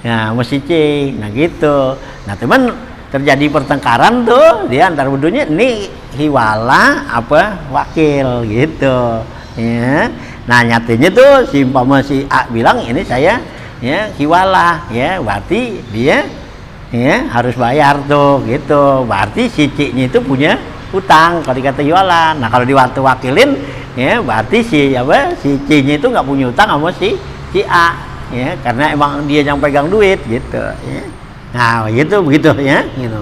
Nah, mesti C. Nah, gitu. Nah, teman terjadi pertengkaran tuh dia antar budunya, ini hiwala apa wakil gitu. Ya. Nah, nyatanya tuh si A bilang ini saya ya hiwala ya, berarti dia ya harus bayar tuh gitu. Berarti si C-nya itu punya utang kalau dikata hiwala. Nah, kalau diwakilin ya berarti si C-nya itu nggak punya utang sama si A. Ya, karena emang dia yang pegang duit gitu ya. Nah begitu ya gitu.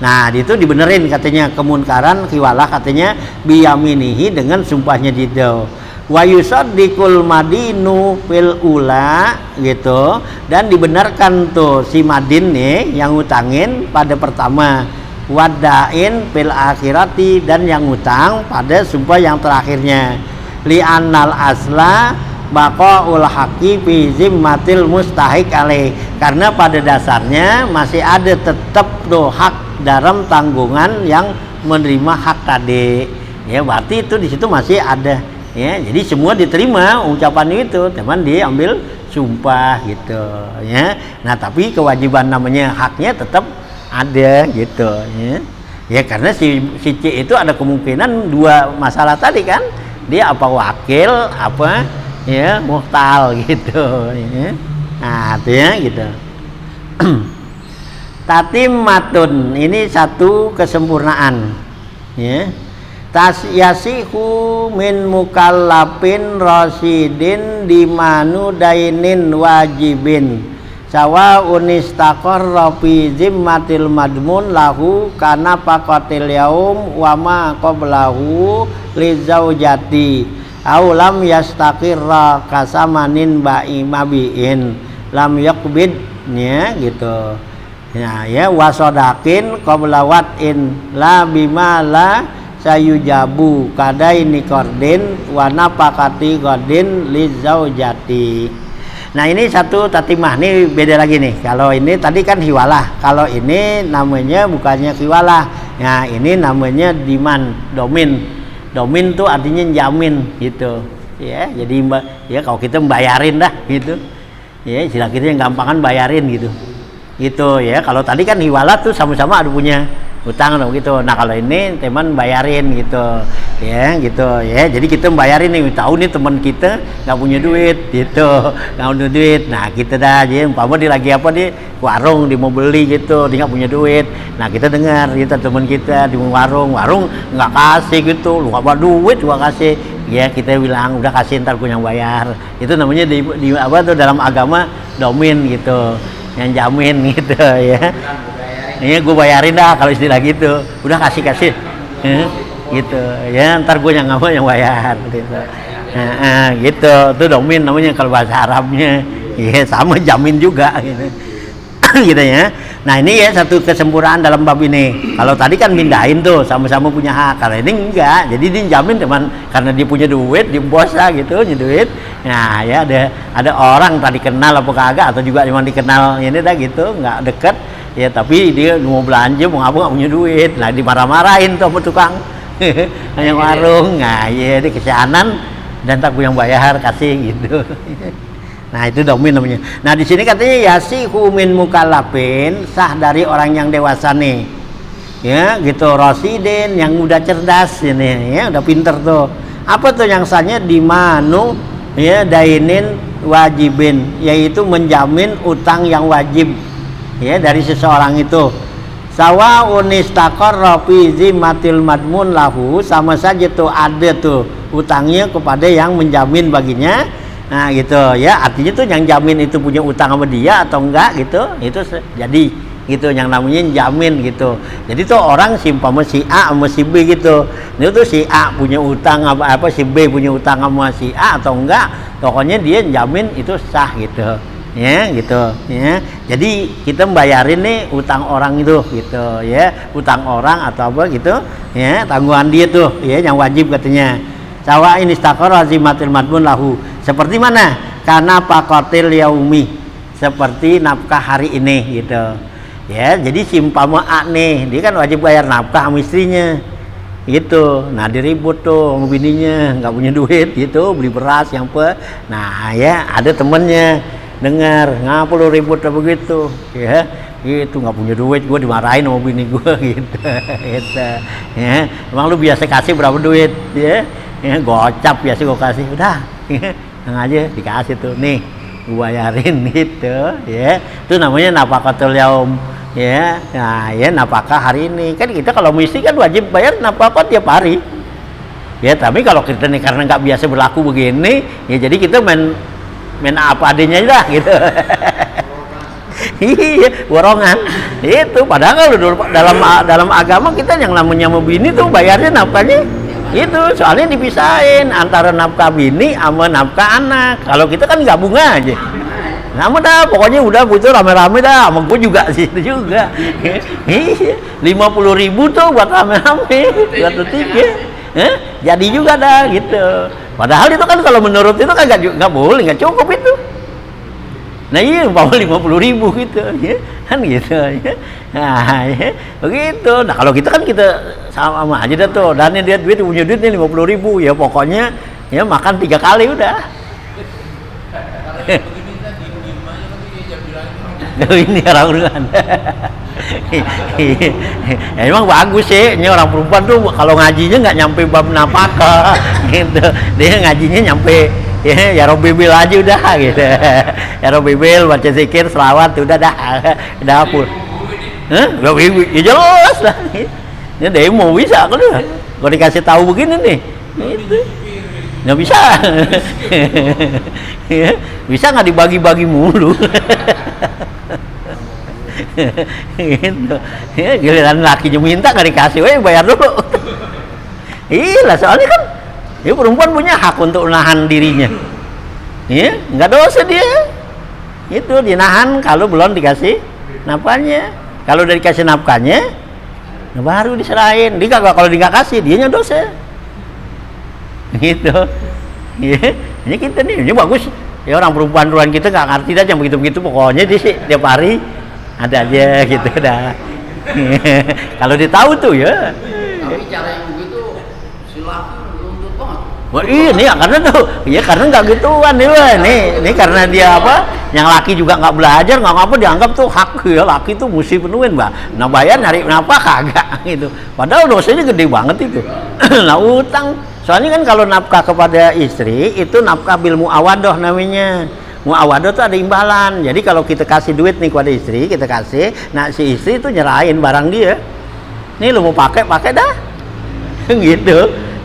Nah itu dibenerin katanya kemunkaran khiwalah katanya biyaminihi dengan sumpahnya dido wa yusaddikul madinu fil ula gitu, dan dibenarkan tuh si madin nih yang ngutangin pada pertama, wadain fil akhirati, dan yang ngutang pada sumpah yang terakhirnya, li annal asla baqaul haqqi fi zimmatil mustahik alaih, karena pada dasarnya masih ada tetap tuh hak dalam tanggungan yang menerima hak tadi ya, berarti itu di situ masih ada ya. Jadi semua diterima ucapan itu, teman dia ambil sumpah gitu ya. Nah tapi kewajiban namanya haknya tetap ada gitu ya. Ya karena si C itu ada kemungkinan dua masalah tadi kan, dia apa wakil apa ya muhtal gitu ya. Nah itu ya gitu. Tatimmatun, ini satu kesempurnaan ya. Tasyasihu min mukallafin rasidin dimanu dainin wajibin sawa unistaqarra fi zimmatil madmun lahu kana faqatil yaum wa ma qablahu li zaujati aw lam yastaqirra kasamanin mabiin lam yakbid ya gitu ya wasodakin qabla watin la bima la sayujabu kadaini kordin wa napakati godin li zaujati. Nah ini satu tatimah, ini beda lagi nih. Kalau ini tadi kan hiwalah, kalau ini namanya bukannya hiwalah. Nah ini namanya diman, domin tuh artinya jamin gitu ya. Jadi ya kalau kita membayarin dah gitu ya, istilah kita yang gampangan bayarin gitu ya. Kalau tadi kan hiwalah tuh sama-sama ada punya utang gitu. Nah kalau ini teman bayarin gitu ya jadi kita membayarin nih, tahu nih teman kita nggak punya duit gitu, nggak punya duit. Nah kita dah aja umpama dia lagi apa di warung, dia mau beli gitu, dia nggak punya duit. Nah kita dengar kita teman kita di warung nggak kasih gitu, lu nggak bawa duit gua kasih ya, kita bilang udah kasih ntar gue yang bayar. Itu namanya di apa tuh dalam agama domin gitu, yang jamin gitu ya. Ini gue bayarin dah kalau istilah gitu, udah kasih gitu ya, ntar gue yang bayar gitu. Gitu itu domin namanya kalau bahasa Arabnya ya, sama jamin juga gitu. Gitu ya. Nah ini ya satu kesempurnaan dalam bab ini. Kalau tadi kan mindahin tuh sama-sama punya hak, kalau ini enggak, jadi dia jamin teman karena dia punya duit, dia bosa gitu punya duit. Nah ya ada orang tadi kenal apa kagak, atau juga cuma dikenal ini dah gitu, nggak deket ya, tapi dia mau belanja mau nggak punya duit. Nah dimarah-marahin tuh sama tukang hanya warung. Nah ya dia kesianan dan tak yang bayar kasih gitu. Nah itu domin namanya. Nah di sini katanya yasihu min mukallafin, sah dari orang yang dewasa nih ya gitu, rasidin yang udah cerdas ini ya, udah pinter tuh. Apa tuh yang sahnya? Dimanu ya dainin wajibin, yaitu menjamin utang yang wajib ya dari seseorang itu. Sawa unistaqarra fi zimmatil madmun lahu, sama saja tuh ada tuh utangnya kepada yang menjamin baginya Nah gitu ya, artinya tuh yang jamin itu punya utang sama dia atau enggak gitu, itu jadi gitu yang namanya jamin gitu. Jadi tuh orang simpama si A sama si B gitu. Itu tuh si A punya utang apa si B punya utang sama si A atau enggak, pokoknya dia jamin itu sah gitu. Ya gitu ya. Jadi kita membayarin nih utang orang itu gitu ya, utang orang atau apa gitu ya, tanggungan dia tuh ya yang wajib katanya. Sawa ini istakor azimatil madmun lahu. Seperti mana? Karena pakotil yaumi, seperti nafkah hari ini gitu. Ya, jadi simpama A nih, dia kan wajib bayar nafkah sama istrinya. Gitu. Nah, diribut tuh sama bininya, nggak punya duit gitu, beli beras yang apa. Nah, ya ada temennya dengar, ngapa lu ribut begitu? Ya. Itu nggak punya duit, gue dimarahin sama bini gue gitu. Gitu. Ya, emang lu biasa kasih berapa duit ya? Ya, gocap biasa gue kasih, udah yang aja dikasih tuh nih gue bayarin gitu ya, itu namanya nafkatul yaum ya. Nah ya nafkah hari ini kan kita kalau mesti kan wajib bayar nafkah tiap hari ya, tapi kalau kita nih karena nggak biasa berlaku begini ya, jadi kita main apa adanya lah gitu. Iya, borongan itu. Padahal kalau dalam agama kita yang namanya mau bini tuh bayarnya nafkahnya itu, soalnya dipisahin antara nafkah bini sama nafkah anak. Kalau kita kan gabung aja. Nama dah, pokoknya udah itu rame-rame dah, sama gue juga sih itu juga. 50.000 tuh buat rame-rame, buat tiga. Jadi juga dah gitu. Padahal itu kan kalau menurut itu kan nggak boleh, nggak cukup itu. Nah iya, umpama 50.000 gitu ya, kan gitu ya. Nah ya, begitu. Nah kalau kita kan kita sama aja dah tuh, dan dia duit punya duit nih 50.000 ya, pokoknya ya makan 3 kali udah. Ini orang-orang. Ya, emang bagus sih, ini orang perempuan tuh kalau ngajinya nggak nyampe bab napaka gitu, dia ngajinya nyampe ya Robibil aja udah gitu. Ya Robibil baca zikir selawat udah dah dapur. Robibil ya jelas lah. Ini demo bisa kalau dikasih tahu begini nih. Itu nggak bisa. Bisa nggak dibagi-bagi mulu. Gitu. Ya, giliran lakinya minta nggak dikasih, bayar dulu. Iya, soalnya kan dia perempuan punya hak untuk menahan dirinya. Ya, nggak dosa dia. Itu dinahan kalau belum dikasih nafkahnya. Kalau udah dikasih nafkahnya, nah baru diserahin. Dia kalau nggak kasih, dianya dosa. Gitu. Ya, ini kita nih, ini bagus. Ya orang perempuan kita nggak ngerti dah yang begitu-begitu, pokoknya dia sih tiap hari ada aja gitu dah. Kalau dia tahu tuh ya. Tapi cara yang begitu silakan untuk banget. Wah iya nih karena tuh, ya karena nggak gituan nih wah. Nih karena dia apa? Yang laki juga nggak belajar, nggak ngapa dianggap tuh hak ya, laki tuh mesti penuhin mbak. Nah bayar nyari kenapa kagak gitu. Padahal dosanya gede banget itu. Nah utang, soalnya kan kalau nafkah kepada istri itu nafkah bil muawadah namanya. Muawadah tuh ada imbalan. Jadi kalau kita kasih duit nih kepada istri, kita kasih, nah si istri tuh nyerahin barang dia. Nih lu mau pakai dah. Gitu.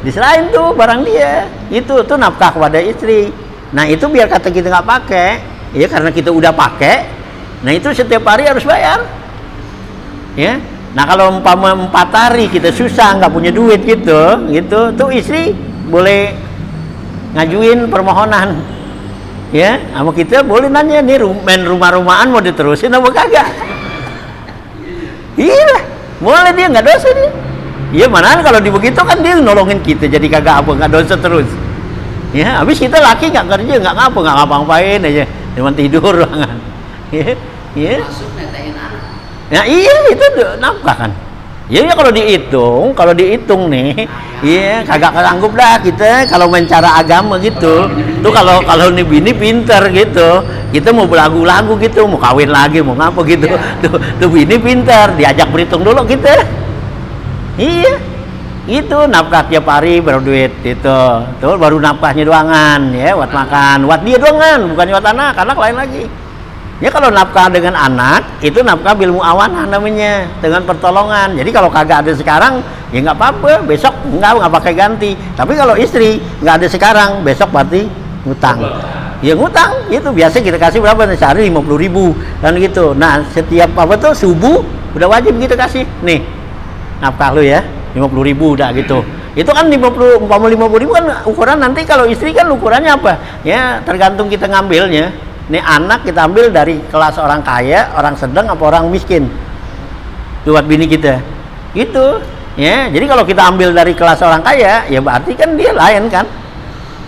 Diserahin tuh barang dia. Itu tuh nafkah kepada istri. Nah, itu biar kata kita nggak pakai, ya karena kita udah pakai. Nah, itu setiap hari harus bayar. Ya. Nah, kalau umpama 4 hari kita susah nggak punya duit gitu, tuh istri boleh ngajuin permohonan. Ya, sama kita boleh nanya nih main rumah-rumahan mau diterusin apa kagak? Iya, boleh dia nggak dosa dia. Iya mana kalau dibegitu kan dia nolongin kita jadi kagak apa nggak dosa terus. Ya, habis kita laki nggak kerja nggak ngapa-ngapain aja, cuma tidur banget. Ya. Masuk netain anak. Ya iya itu nafkah kan. Ya kalau dihitung nih, iya kagak sanggup dah kita kalau main cara agama gitu. Tuh kalau nih bini pinter gitu, kita mau belagu-lagu gitu, mau kawin lagi, mau ngapa gitu. Tuh bini pinter, diajak berhitung dulu kita. Iya, itu nafkah tiap hari baru duit itu. Tuh baru nafkahnya doangan, ya buat makan, buat dia doangan, bukan buat anak lain lagi. Ya kalau nafkah dengan anak itu nafkah bil muawanah namanya, dengan pertolongan. Jadi kalau kagak ada sekarang ya nggak apa-apa, besok nggak pakai ganti. Tapi kalau istri nggak ada sekarang, besok berarti ngutang. Ya ngutang, itu biasa kita kasih berapa nih, sehari 50.000 kan gitu. Nah setiap apa tuh subuh udah wajib kita kasih nih nafkah lu ya 50.000 udah gitu. Itu kan 50.000 kan ukuran nanti kalau istri kan ukurannya apa ya, tergantung kita ngambilnya. Nih anak kita ambil dari kelas orang kaya, orang sedang apa orang miskin buat bini kita gitu ya. Jadi kalau kita ambil dari kelas orang kaya ya berarti kan dia lain kan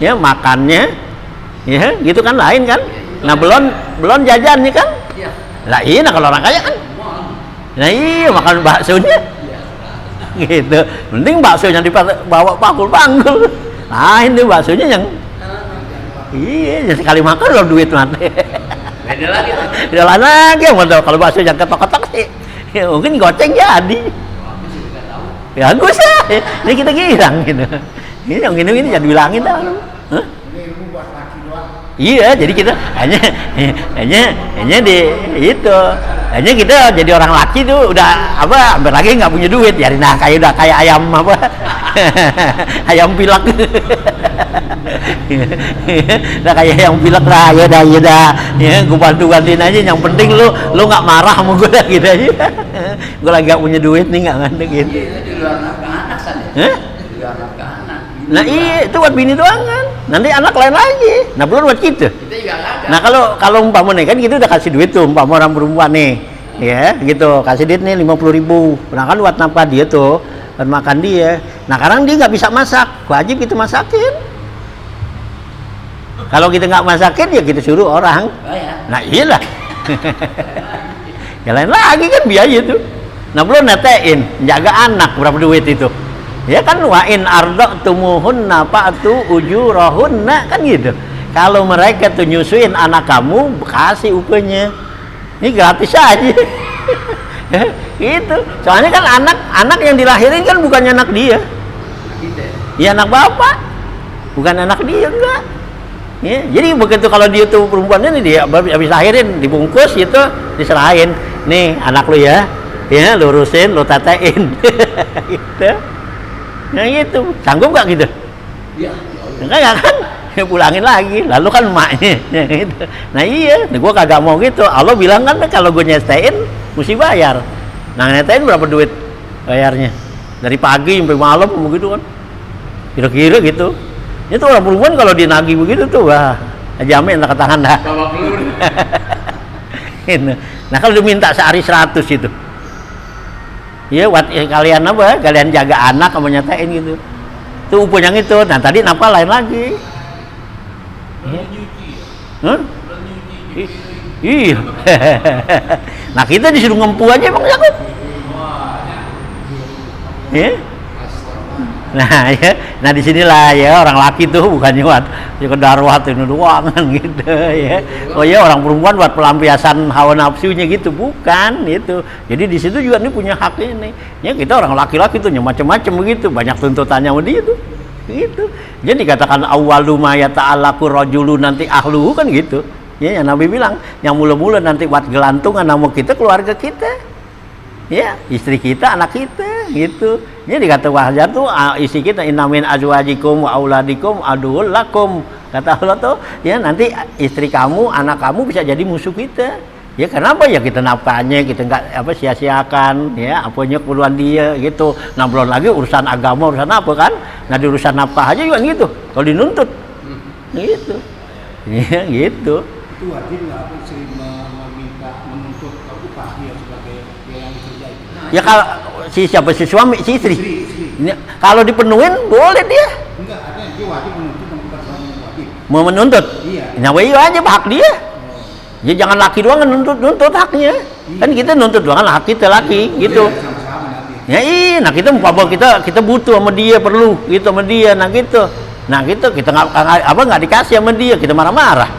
ya, makannya ya gitu kan lain kan. Nah belum jajannya kan. Lah iya, nah kalau orang kaya kan, nah iya makan baksonya gitu. Mending baksonya dibawa panggul-panggul, lain deh baksonya yang iya sekali makan lo duit mati. Beda lagi tuh. Beda lagi kalau bakso yang ketok-ketok sih ya, mungkin goceng jadi. Ya gue sih, ini kita girang gitu. Ini yang ini jangan bilangin dah lu. Hah? Iya, jadi kita hanya di itu, hanya kita jadi orang laki tuh udah apa, hampir lagi nggak punya duit, jadi nah kayak udah kayak ayam apa, ayam pilak, udah kayak ayam pilak lah, ya dah, ya gue bantuin aja, yang penting lu nggak marah sama gue dah gitu aja, gue lagi nggak punya duit nih nggak ngandeng gitu. Di luar anak saja. Di luar anak. Nah iya, itu buat bini doang kan. Nanti anak lain lagi. Nah belum buat kita. Kita juga ada. Nah kalau umpama nih kan kita udah kasih duit tuh umpama orang perempuan nih, ya gitu kasih duit nih 50.000. Nah kan buat nafkah dia tuh, buat makan dia. Nah sekarang dia nggak bisa masak, wajib kita masakin. Kalau kita nggak masakin ya kita suruh orang. Oh, ya. Nah iyalah. Ya lain lagi kan biaya tuh. Nah belum netein, jaga anak berapa duit itu. Ya kan wa in arda'tumuhunna fa'tu ujurahunna kan gitu. Kalau mereka tuh nyusuin anak kamu, kasih upahnya. Ini gratis aja. Gitu. Soalnya kan anak yang dilahirin kan bukannya anak dia. Ya anak bapak. Bukan anak dia enggak. Ya, jadi begitu kalau dia tuh perempuannya nih dia habis lahirin dibungkus gitu, diserahin. Nih anak lu ya. Ya, lurusin, lu tatain. Gitu. Nah gitu, sanggup nggak gitu? Iya. Enggak kan? Pulangin lagi, lalu kan emaknya. Gitu. Nah iya, gue kagak mau gitu. Allah bilang kan kalau gue nyetain, mesti bayar. Nah nyetain berapa duit bayarnya? Dari pagi sampai malam begitu kan? Kira-kira gitu. Itu orang perempuan kalau dia nagih begitu tuh, wah, jamin tak ke tangan dah. Bawa peluru. Nah kalau diminta sehari 100 itu. Ya, kalian apa? Kalian jaga anak kamu nyatain gitu. Tuh upah yang itu. Nah tadi nafkah lain lagi. Hah? Iya. Nah kita disuruh ngempu aja Bang Yakub. Ya. Nah ya, nah disinilah ya orang laki tuh bukannya buat sekedar ini doang gitu ya. Oh ya orang perempuan buat pelampiasan hawa nafsunya gitu, bukan itu. Jadi di situ juga nih punya hak ini. Ya kita orang laki-laki tuh macam-macam begitu, banyak tuntutannya sama dia tuh. Gitu. Jadi katakan awwalu ma yata'allaqu rajulu nanti ahluhu kan gitu. Ya yang Nabi bilang, yang mula-mula nanti buat gelantungan nama kita keluarga kita. Ya, istri kita, anak kita, gitu. Jadi kata wahya tuh isi kita innamin azwajikum wa auladikum aduwwul lakum. Kata Allah tuh, ya nanti istri kamu, anak kamu bisa jadi musuh kita. Ya kenapa ya kita nafkahnya kita nggak apa sia-siakan, ya apanya keperluan dia gitu. Nah belum lagi urusan agama, urusan apa kan? Nah di urusan nafkah aja juga gitu. Kalau dinuntut, gitu. Ya gitu. Itu wajib nggak apa istri meminta menuntut upah dia sebagai yang bekerja itu? Ya kalau siapa si suami, si istri. Istri. Kalau dipenuhin boleh dia. Enggak, artinya dia wajib menuntut dan bukan suami yang wajib. Mau menuntut. Iya. Nah, aja hak dia. Ya jangan laki doang nuntut haknya. Iya. Kan kita nuntut doang hak kita laki gitu. Iya, sama-sama nanti. Ya iya, nah kita kita butuh sama dia, perlu gitu sama dia, nah gitu. Nah gitu kita nggak dikasih sama dia, kita marah-marah.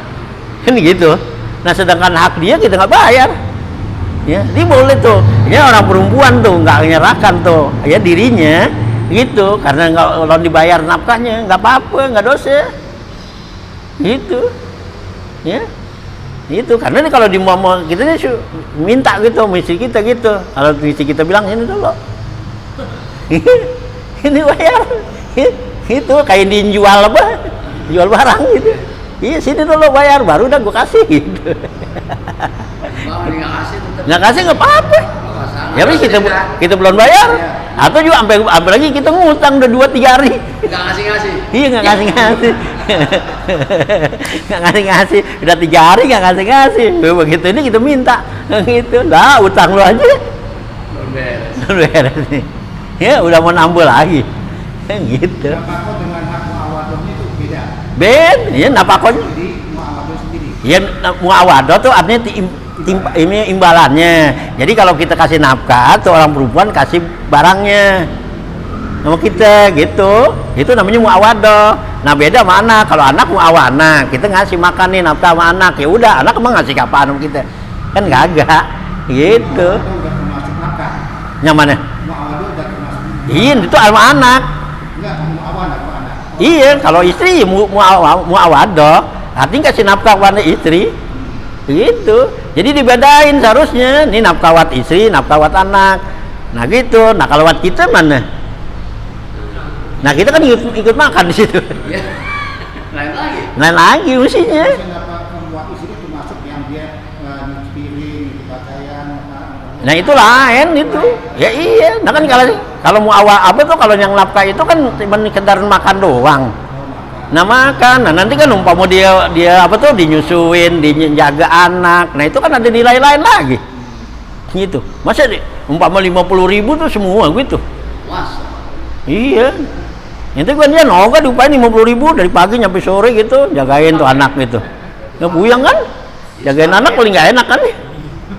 Kan gitu. Nah sedangkan hak dia kita nggak bayar. Ya, dia boleh tuh. Ya orang perempuan tuh nggak menyerahkan tuh ya dirinya gitu karena kalau dibayar nafkahnya nggak apa-apa, nggak dosa. Gitu. Ya. Itu karena ini kalau di mau kita ini minta gitu misi kita gitu. Kalau misi kita bilang ini dulu. Ini bayar. Itu kayak dijual apa? Jual barang gitu. Iya sini dulu bayar, baru udah gue kasih gitu. Bang, nggak kasih tetap. Nggak kasih nggak apa-apa. Ya tapi kita belum bayar. Atau juga sampai apalagi kita ngutang udah 2-3 hari. Nggak ngasih. Iya nggak ngasih. Nggak ngasih. Udah 3 hari nggak ngasih. Begitu ini kita minta gitu. Lah utang lu aja. Belum beres nih. Ya udah mau nambah lagi. Gitu. Napako dengan hak muawadohnya itu beda. Ya napakonya. Jadi muawadoh sendiri. Ya muawadoh tuh artinya ini imbalannya. Jadi kalau kita kasih nafkah tuh orang perempuan kasih barangnya sama kita gitu. Itu namanya muawadoh. Nah beda sama anak. Kalau anak muawana, kita ngasih makan nih nafkah sama anak. Ya udah anak emang ngasih apaan sama kita? Kan kagak. Gitu. Muawadoh udah termasuk nafkah. Yang mana? Muawadoh udah termasuk. Iya itu sama anak. Enggak, muawana ke anak. Iya kalau istri muawadoh artinya kasih nafkah kepada istri. Gitu. Jadi dibedain seharusnya. Ini nafkah buat istri, nafkah buat anak. Nah gitu. Nah kalau buat kita mana? Nah kita kan ikut makan di situ. Iya. Lain lagi. Lain lagi mestinya. Nafkah buat istri termasuk yang dia nyuci piring, nyuci pakaian, Nah itu lain itu. Ya iya. Nah kan kalau mau awal apa tuh kalau yang nafkah itu kan cuma sekedar makan doang. Nah makan, nah nanti kan umpama dia apa tuh dinyusuin, dijaga anak, nah itu kan ada nilai lain lagi, gitu. Masa umpama 50.000 tuh semua gitu? Masa? Iya. Itu kan dia noga diupain 50.000 dari pagi sampai sore gitu, jagain tuh anak gitu. Nggak puyeng kan? Jagain anak paling nggak enak kan?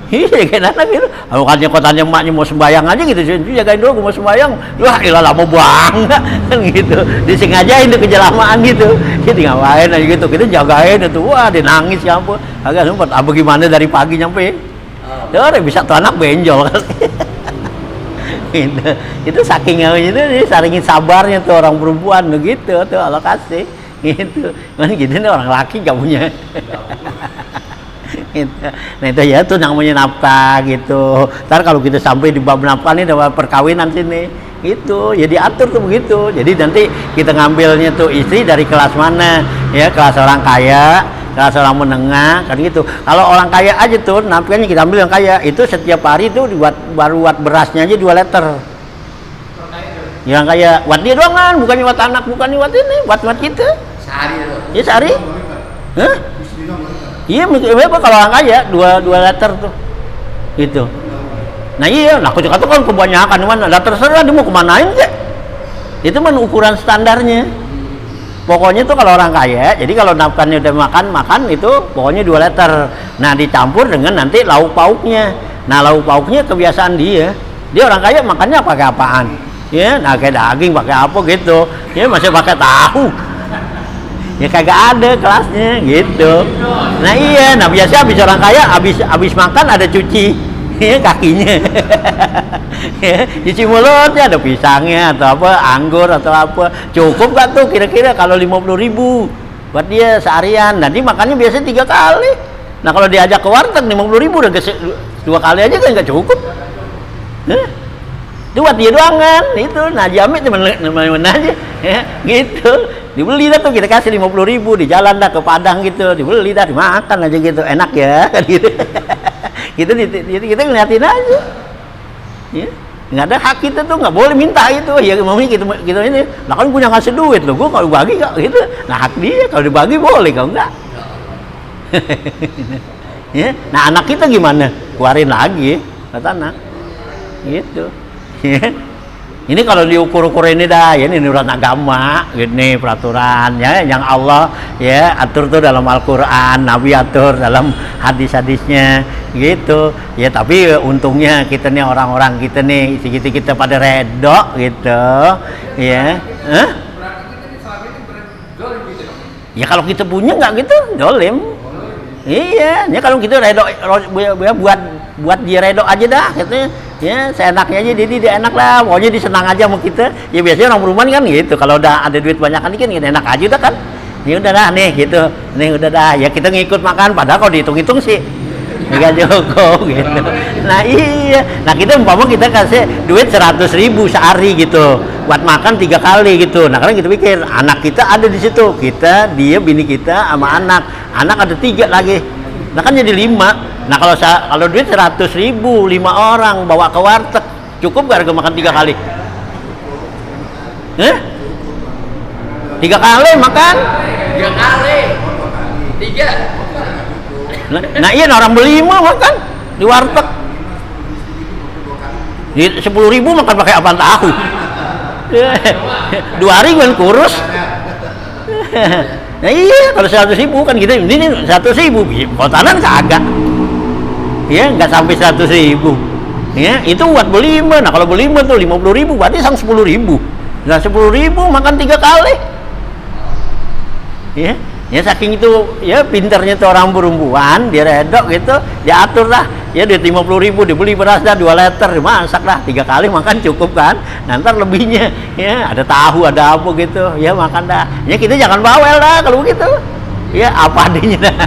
Iya, jagain anak gitu. Kalau katanya emaknya mau sembayang aja gitu, jagain dulu, gue mau sembayang. Wah, ilah lama banget kan gitu. Disengajain tuh kejelamaan gitu. Jadi ngapain aja gitu, kita jagain itu. Wah, dia nangis ya ampun. Agak sempat, apa gimana dari pagi nyampe. Udah bisa tuh anak benjol kan. Itu saking itu saking sabarnya tuh orang perempuan begitu tuh Allah kasih gitu. Kan gitu nih orang laki gak punya. Gitu. Nah itu ya tuh namanya nafkah gitu. Ntar kalau kita sampai di bab nafkah nih dapat perkawinan sini gitu, ya diatur tuh begitu. Jadi nanti kita ngambilnya tuh istri dari kelas mana ya, kelas orang kaya, kelas orang menengah kan gitu. Kalau orang kaya aja tuh nafkahnya kita ambil yang kaya itu setiap hari tuh baru buat berasnya aja 2 liter. Yang kaya buat dia doang kan, bukannya buat anak, bukannya buat ini, buat kita. Sehari itu. Ya sehari. Hah? Iya, berapa kalau orang kaya 2 liter tuh, gitu. Nah iya, nah kocok itu kan kebanyakan mana, lah terserah dia mau kemanain sih. Itu kan ukuran standarnya. Pokoknya tuh kalau orang kaya, jadi kalau nafkahnya udah makan itu pokoknya 2 liter. Nah dicampur dengan nanti lauk pauknya. Nah lauk pauknya kebiasaan dia. Dia orang kaya makannya pakai apaan? Ya, nah kayak daging pakai apa gitu. Ya masih pakai tahu. Ya kagak ada kelasnya gitu. Nah iya, nah biasa habis orang kaya habis makan ada cuci ya, kakinya. Ya, cuci mulutnya ada pisangnya atau apa, anggur atau apa. Cukup gak tuh kira-kira kalau 50.000 buat dia seharian. Nanti makannya biasanya 3 kali. Nah kalau diajak ke warteg 50.000 udah 2 kali aja kan nggak cukup. Itu buat dia doang kan, itu. Nah jamin teman-teman aja, ya, gitu. Dibeli dah tuh kita kasih 50.000 di jalan dah ke Padang gitu, dibeli dah dimakan aja gitu, enak ya, kan gitu. Kita ngeliatin aja, ya. Nggak ada hak kita tuh, nggak boleh minta itu, ya maunya kita ini. Lah kan punya ngasih duit loh, gua kalau bagi kok gitu, nah hak dia kalau dibagi boleh, kalau enggak. Ya, nah anak kita gimana? Keluarin lagi, kata anak, gitu. Ini kalau diukur-ukur ini dah, ya ini urusan agama, ini peraturan ya yang Allah ya atur tuh dalam Al-Qur'an, Nabi atur dalam hadis-hadisnya gitu. Ya tapi untungnya kita nih orang-orang kita nih kita pada redo gitu. Ya. Ya kalau kita punya nggak gitu, dolim. Iya, ya kalau kita redo buat dia redo aja dah katanya. Ya, seenaknya aja dia enak lah, pokoknya dia senang aja sama kita. Ya biasanya orang perumahan kan gitu, kalau udah ada duit banyak kan enak aja udah kan. Ya udah dah nih gitu. Nih udah dah, ya kita ngikut makan padahal kalau dihitung-hitung sih enggak cukup gitu. Nah iya, nah kita umpama kita kasih duit 100.000 sehari gitu buat makan 3 kali gitu. Nah karena kita pikir anak kita ada di situ, dia bini kita sama anak ada 3 lagi, nah kan jadi 5. Nah kalau duit 100.000 5 orang bawa ke warteg cukup gak harga makan 3 kali? 3 kali makan? 3 kali. 3. Nah iya orang beli makan di warteg. 10.000 makan pakai apaan tahu? 2 hari kan kurus. Nah iya kalau 100.000 kan kita ini 100.000 kotanan kagak. Ya nggak sampai 100.000. Ya itu buat berlima. Nah kalau berlima tuh 50.000 berarti sang 10.000. Nah 10.000 makan 3 kali. Ya saking itu ya pinternya tuh orang perempuan, dia redok gitu, dia atur lah. Ya duit 50.000 dibeli beras dah 2 liter, dimasak lah 3 kali makan cukup kan. Nanti lebihnya ya ada tahu ada apa gitu, ya makan dah. Ya kita jangan bawel dah kalau begitu. Ya apa adanya dah.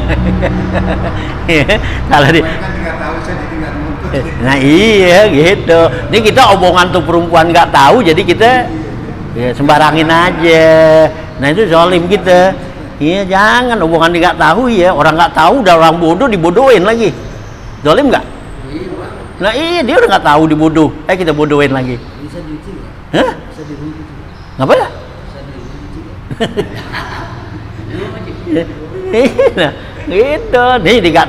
Ya, kalau di nah iya gitu. Ini kita omongan tuh perempuan nggak tahu, jadi kita ya sembarangin aja. Nah itu zalim kita. Iya jangan omongan dia nggak tahu ya, orang nggak tahu udah orang bodoh dibodohin lagi. Zalim nggak? Nah iya dia udah nggak tahu dibodoh, kita bodohin lagi. Bisa diuji nggak? Hah? Bisa diuji. Ngapa ya? Bisa diuji. Nah, gitu. Dia nggak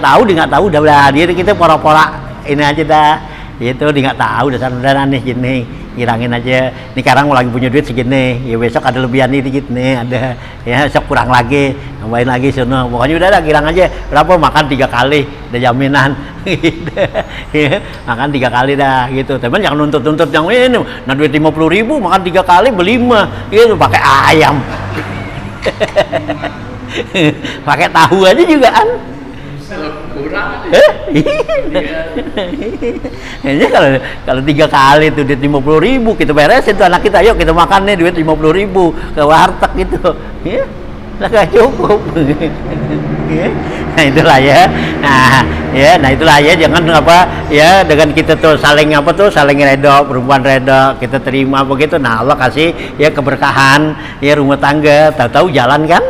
tahu, udah dia kita pora-pora ini aja dah. Itu dia nggak tahu dasar-dasar aneh gini, ngilangin aja. Ini sekarang lagi punya duit segini, ya besok ada lebihan ini dikit nih, ada ya besok kurang lagi, tambahin lagi sono. Pokoknya udah gilang aja. Berapa makan 3 kali, ada jaminan. Gitu. Ya, makan 3 kali dah gitu. Tapi jangan nuntut-nuntut yang ini. Nah duit 50.000 makan 3 kali berlima, gitu pakai ayam. Pakai tahu aja juga kan. Kurang. Ini kalau 3 kali tuh duit 50.000 kita beresin tuh anak kita, yuk kita makan nih duit 50.000 ke warteg gitu. Ya, lah gak cukup. Nah itulah ya. Nah itulah ya, jangan apa ya dengan kita tuh saling redok, perempuan redok, kita terima begitu. Nah Allah kasih ya keberkahan ya rumah tangga, tahu-tahu jalan kan?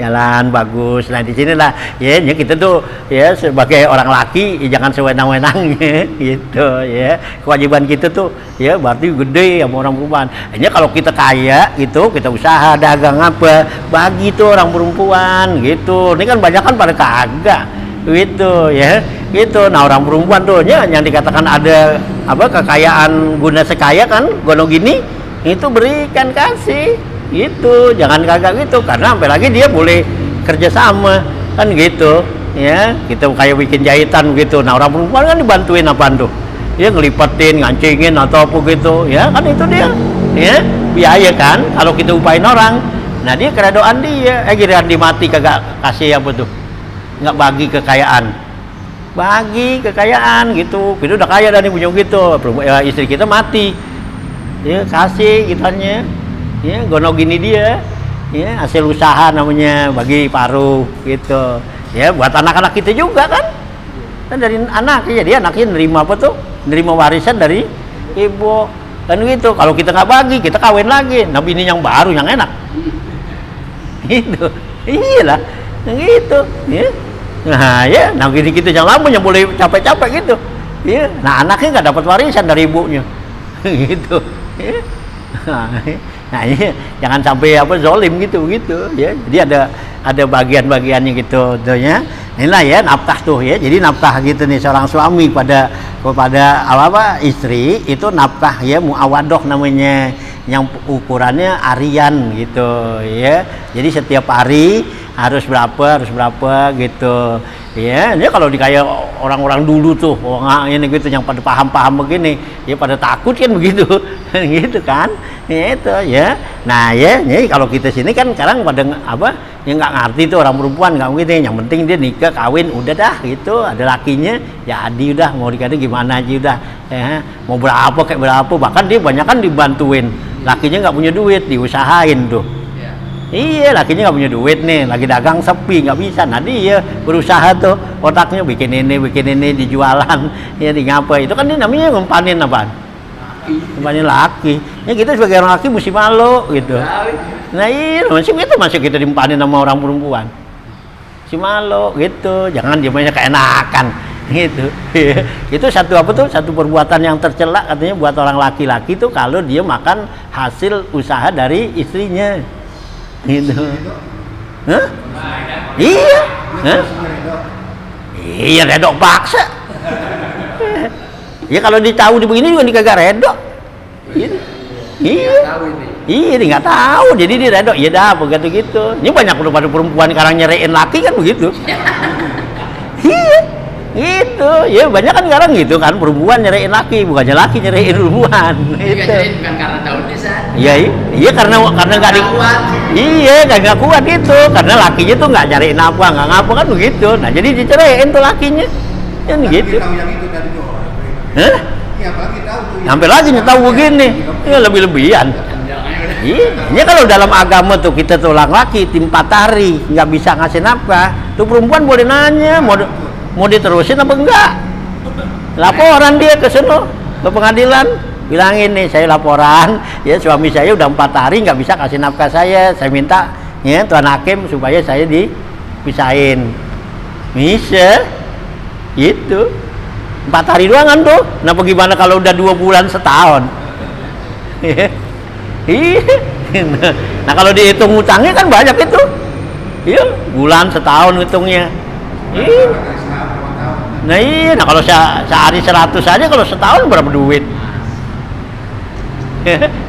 Jalan bagus. Nah di sinilah ya kita tuh ya sebagai orang laki ya, jangan sewenang-wenang gitu ya. Kewajiban kita tuh ya berarti gede sama orang perempuan. Hanya kalau kita kaya gitu, kita usaha dagang apa, bagi tuh orang perempuan gitu. Ini kan banyak kan pada kagak gitu ya. Gitu. Nah orang perempuan tuh ya yang dikatakan ada apa kekayaan guna sekaya kan gono gini itu berikan kasih. Gitu, jangan kagak gitu karena sampai lagi dia boleh kerja sama kan gitu ya. Kita kayak bikin jahitan gitu. Nah orang perempuan kan dibantuin apaan tuh ya, ngelipatin, ngancingin atau apa gitu ya kan, itu dia ya biaya kan kalau kita upain orang. Nah dia keredoan dia giliran dimati kagak kasih apa tuh, nggak bagi kekayaan gitu. Kita udah kaya dan punya gitu ya, istri kita mati ya kasih gituannya ya, gono gini dia ya, hasil usaha namanya, bagi paruh gitu ya, buat anak-anak kita juga kan dari anak ya, dia anaknya nerima apa tuh, nerima warisan dari ibu kan gitu. Kalau kita nggak bagi kita kawin lagi, nah bini yang baru yang enak gitu. Iyalah gitu ya. Nah ya, nah gini gitu jangan lama yang boleh capek-capek gitu ya. Nah anaknya nggak dapat warisan dari ibunya gitu ya. Nah ini jangan sampai apa zalim gitu ya. Jadi ada bagian-bagiannya gitu tuh ya. Inilah ya nafkah tuh ya. Jadi nafkah gitu nih seorang suami kepada apa istri itu nafkah ya, muawadoh namanya, yang ukurannya harian gitu ya. Jadi setiap hari harus berapa gitu ya. Ini kalau kayak orang-orang dulu tuh ini gitu yang pada paham begini ya, pada takut kan begitu gitu kan ya, itu ya. Nah ya ini kalau kita sini kan sekarang pada apa ya, nggak ngerti tuh orang perempuan nggak gitu. Yang penting dia nikah kawin udah dah gitu, ada lakinya jadi udah mau dikata gimana aja udah ya, mau berapa kayak berapa, bahkan dia banyak kan dibantuin, lakinya nggak punya duit diusahain tuh Iya, lakinya nggak punya duit nih, lagi dagang sepi, nggak bisa. Nah dia berusaha tuh, otaknya bikin ini dijualan, ya di ngapa. Itu kan dia namanya ngumpanin apaan? Ngumpanin laki. Ya kita sebagai orang laki mesti malu gitu. Nah iya, masuk kita dimpanin sama orang perempuan. Si malu gitu, jangan dia banyak keenakan gitu. Itu satu perbuatan yang tercela katanya buat orang laki-laki tuh kalau dia makan hasil usaha dari istrinya. Gitu. Hah? Iya. Hah? Iya, redok paksa. Ya kalau ditahu di begini juga dikagak redok. Iya. Iya, dia nggak tahu. Jadi dia redok. Ya dah, begitu gitu. Ini banyak pada perempuan sekarang nyeriin laki kan begitu. Iya. Gitu. Ya banyak kan sekarang gitu kan, perempuan nyeriin laki, bukannya laki nyeriin perempuan. Gitu. Bukan karena tahun desa. Iya karena nggak kuat. Iya, nggak kuat itu, karena lakinya tuh nggak nyariin apa, nggak ngapa kan begitu. Nah jadi diceraiin tuh lakinya, kan gitu. Yang itu tadi tuh. Hah? Iya, apalagi tahu tuh. Sampai lagi tahu begini, ya lebih-lebihan. Iya, kalau dalam agama tuh kita tuh laki timpa tari, nggak bisa ngasih nafkah, tuh perempuan boleh nanya, mau diterusin apa enggak? Laporan dia ke sono, ke pengadilan. Bilangin nih, saya laporan, ya suami saya udah 4 hari nggak bisa kasih nafkah saya minta ya tuan hakim supaya saya dipisahin. Bisa, gitu. 4 hari doang kan tuh. Nah bagaimana kalau udah 2 bulan setahun? Iya. Nah kalau dihitung utangnya kan banyak itu. Iya, bulan setahun hitungnya. Iya. Nah iya, nah kalau sehari 100 aja, kalau setahun berapa duit?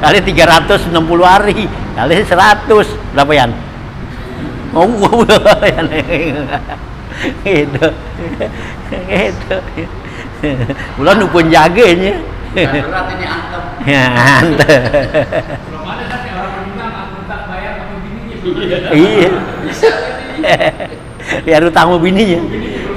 Kali 360 hari kali 100 berapa Yan? Oh Yan. Gitu. Bulan nupun jaganya. Berat ini antem. Ya antem. Belum ada kan orang minta bayar sama bininya. Iya. Ya utang sama bininya.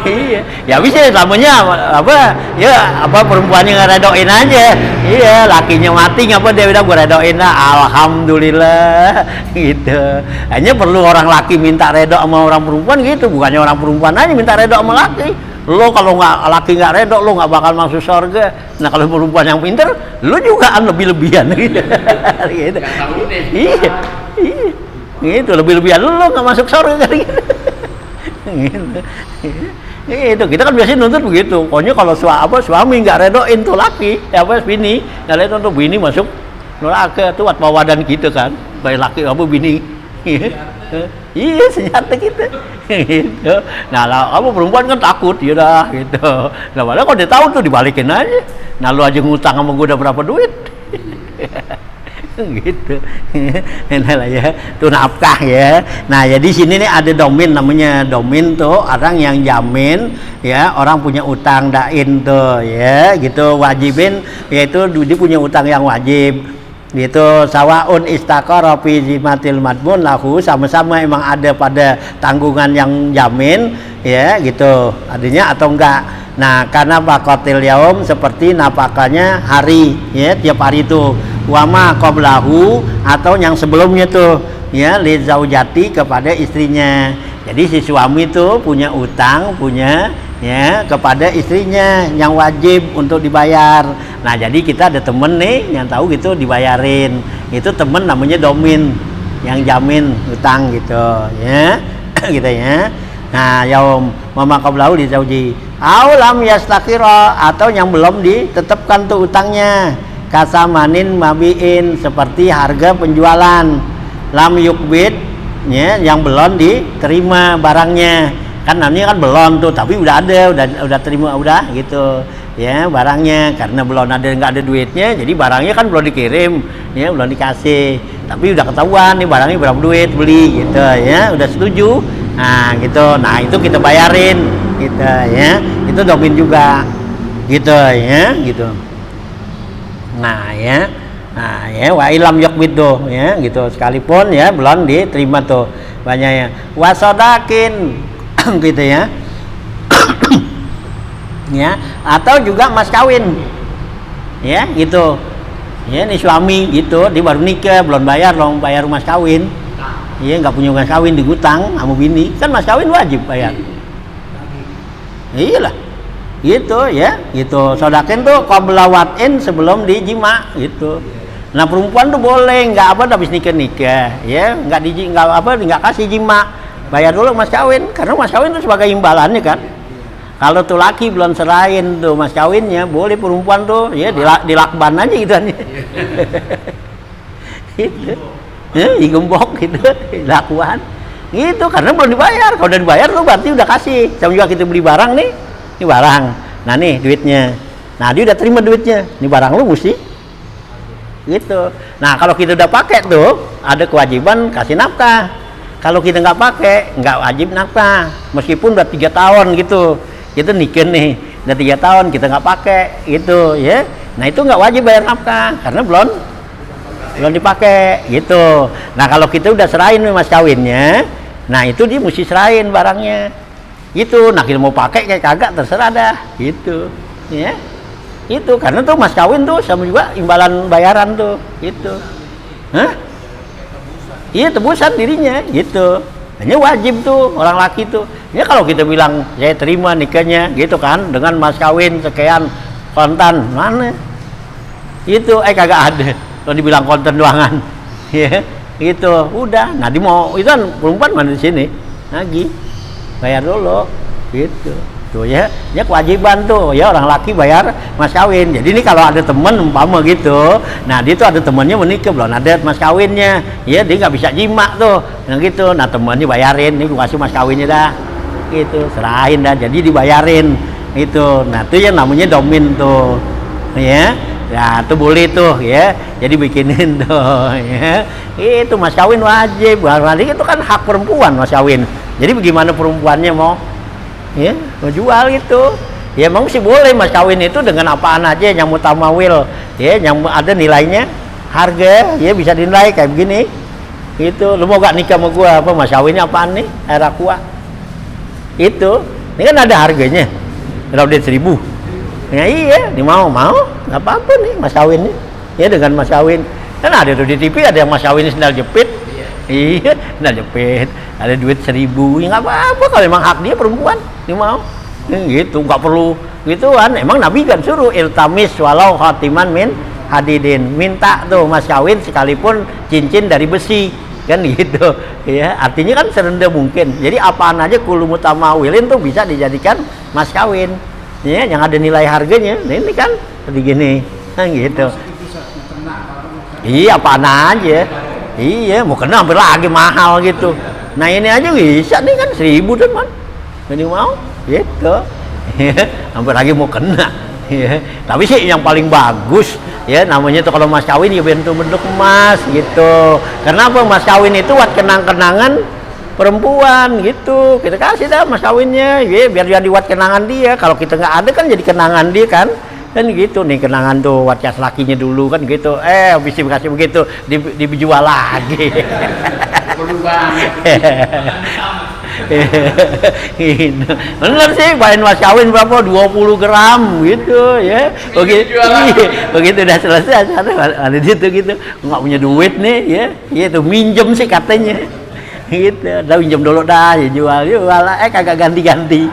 Iya, ya bisa namanya apa? Ya apa perempuannya ngeredoin aja. Iya, lakinya mati ngapa dia udah gue redoin lah. Alhamdulillah gitu. Hanya perlu orang laki minta redok sama orang perempuan gitu, bukannya orang perempuan aja minta redok sama laki. Lo kalau laki nggak redok lo nggak bakal masuk surga. Nah kalau perempuan yang pinter, lo juga kan lebih-lebihan gitu. Gitu. Iya, gitu lebih-lebihan lo nggak masuk surga gitu. Gitu. Itu kita kan biasanya nuntut begitu. Pokoknya kalau suami nggak redoin tuh laki, bini nggak redoin tuh bini masuk neraka tuh buat bawadan kita kan, baik laki apa bini. Iya senjata kita. Gitu. Nah kamu perempuan kan takut, ya dah gitu. Nah padahal kalau dia tahu tuh dibalikin aja. Nah lu aja ngutang sama gue udah berapa duit? Gitu. Nah lah ya, itu nafkah ya. Nah jadi sini nih ada domin, namanya domin tuh orang yang jamin ya, orang punya utang dain tuh ya, gitu wajibin, yaitu dia punya utang yang wajib gitu. Sawaun istaqara fi zimatil madmun lahu, sama-sama emang ada pada tanggungan yang jamin ya gitu, adanya atau enggak. Nah karena bakotil yaum seperti napakanya hari ya, tiap hari itu wama qablahu, atau yang sebelumnya tuh ya li zaujati, kepada istrinya. Jadi si suami tuh punya utang, punya ya kepada istrinya yang wajib untuk dibayar. Nah jadi kita ada temen nih yang tahu gitu dibayarin, itu temen namanya domin yang jamin utang gitu ya. Gitu ya. Nah yaum mama qablahu li zauji aulam yastakira, atau yang belum ditetapkan tuh utangnya, kasamanin mabiin, seperti harga penjualan, lam yukbit ya, yang belum diterima barangnya kan, namanya kan belum tuh, tapi udah ada, udah terima, udah gitu ya barangnya, karena belum ada, nggak ada duitnya, jadi barangnya kan belum dikirim ya, belum dikasih, tapi udah ketahuan nih barangnya berapa duit beli gitu ya, udah setuju. Nah gitu, nah itu kita bayarin gitu ya, itu domin juga gitu ya, gitu. Nah ya wa ilam yakbid tuh ya gitu, sekalipun ya belum diterima tuh banyaknya wasodakin gitu ya. Ya atau juga mas kawin ya gitu ya, nih suami gitu dia baru nikah belum bayar mas kawin Iya, nggak punya mas kawin digutang sama bini, kan mas kawin wajib bayar. Iyalah, gitu ya, gitu. Sodakin tuh qabla wat'in sebelum dijima, gitu. Nah perempuan tuh boleh, nggak apa habis nikah, ya, nggak kasih jima, bayar dulu mas kawin, karena mas kawin itu sebagai imbalannya kan. Kalau tuh laki belum serahin tuh mas kawinnya, boleh perempuan tuh, ya dilakban aja gitu kan. Gitu. Ya, digembok gitu, lakuan. Gitu, karena belum dibayar. Kalau udah dibayar tuh berarti udah kasih. Sama juga kita beli barang nih, ini barang. Nah nih duitnya. Nah dia udah terima duitnya. Ini barang lu mesti. Gitu. Nah kalau kita udah pakai tuh, ada kewajiban kasih nafkah. Kalau kita nggak pakai, nggak wajib nafkah. Meskipun udah 3 tahun gitu, kita nikah nih, udah 3 tahun kita nggak pakai, gitu ya. Nah itu nggak wajib bayar nafkah, karena belum dipakai gitu. Nah kalau kita udah serahin mas kawinnya, nah itu dia mesti serahin barangnya gitu. Nah kita mau pakai kayak kagak terserah dah gitu ya. Itu karena tuh mas kawin tuh sama juga imbalan bayaran tuh gitu. Hah? Iya tebusan dirinya gitu. Hanya wajib tuh orang laki tuh ya. Kalau kita bilang saya terima nikahnya gitu kan dengan mas kawin sekian kontan, mana itu kagak ada. Kalau dibilang konten doangan, ya, gitu, udah. Nah, dia mau itu kan perempuan mana di sini, lagi bayar dulu, gitu, tuh ya, kewajiban tuh, ya orang laki bayar mas kawin. Jadi ini kalau ada temen umpama gitu, nah dia tuh ada temennya menikah belum ada mas kawinnya, ya dia nggak bisa jima tuh, yang gitu. Nah temennya bayarin, ini gua kasih mas kawinnya dah, gitu, serahin dah, jadi dibayarin, itu. Nah itu yang namanya domin tuh, ya. Ya itu boleh tuh ya, jadi bikinin tuh ya. Itu mas kawin wajib, berarti itu kan hak perempuan mas kawin. Jadi bagaimana perempuannya mau ya mau jual gitu ya, emang sih boleh mas kawin itu dengan apaan aja yang mutamawil ya, yang ada nilainya harga ya, bisa dinilai kayak begini itu. Lu mau gak nikah sama gua, apa mas kawinnya apaan nih, air aqua itu, ini kan ada harganya berapa, 1.000. Ya iya, ini mau nggak apa-apa nih mas kawinnya ya, dengan mas kawin kan ada tuh di TV ada yang mas kawinnya sendal jepit, iya sendal jepit, ada duit 1.000 ya nggak apa-apa kalau emang hak dia perempuan, dia mau ya, gitu, nggak perlu gituan. Emang Nabi kan suruh iltamis walau khatiman min hadidin, minta tuh mas kawin sekalipun cincin dari besi kan gitu ya, artinya kan serendah mungkin. Jadi apaan aja kulu mutamawilin tuh bisa dijadikan mas kawin ya, yang ada nilai harganya. Nah ini kan seperti gini kan gitu. Iya apaan aja, iya mau kena hampir lagi mahal gitu. Nah ini aja bisa nih kan 1.000 tuh man, jadi mau gitu hampir lagi mau kena ya. Tapi sih yang paling bagus ya namanya tuh kalau mas kawin ya bentuk emas gitu. Kenapa mas kawin itu buat kenang-kenangan perempuan gitu, kita kasih dah mas kawinnya ya, biar jadi buat kenangan dia. Kalau kita nggak ada kan jadi kenangan dia kan gitu nih, kenangan tuh buat cas lakinya dulu kan gitu. Habis dikasih begitu dijual lagi. Bener sih, bayarin mas kawin berapa, 20 gram gitu ya. Begitu udah selesai ada gitu nggak punya duit nih ya, itu minjem sih katanya gitu, udah pinjam dulu dah ya, jual kagak ganti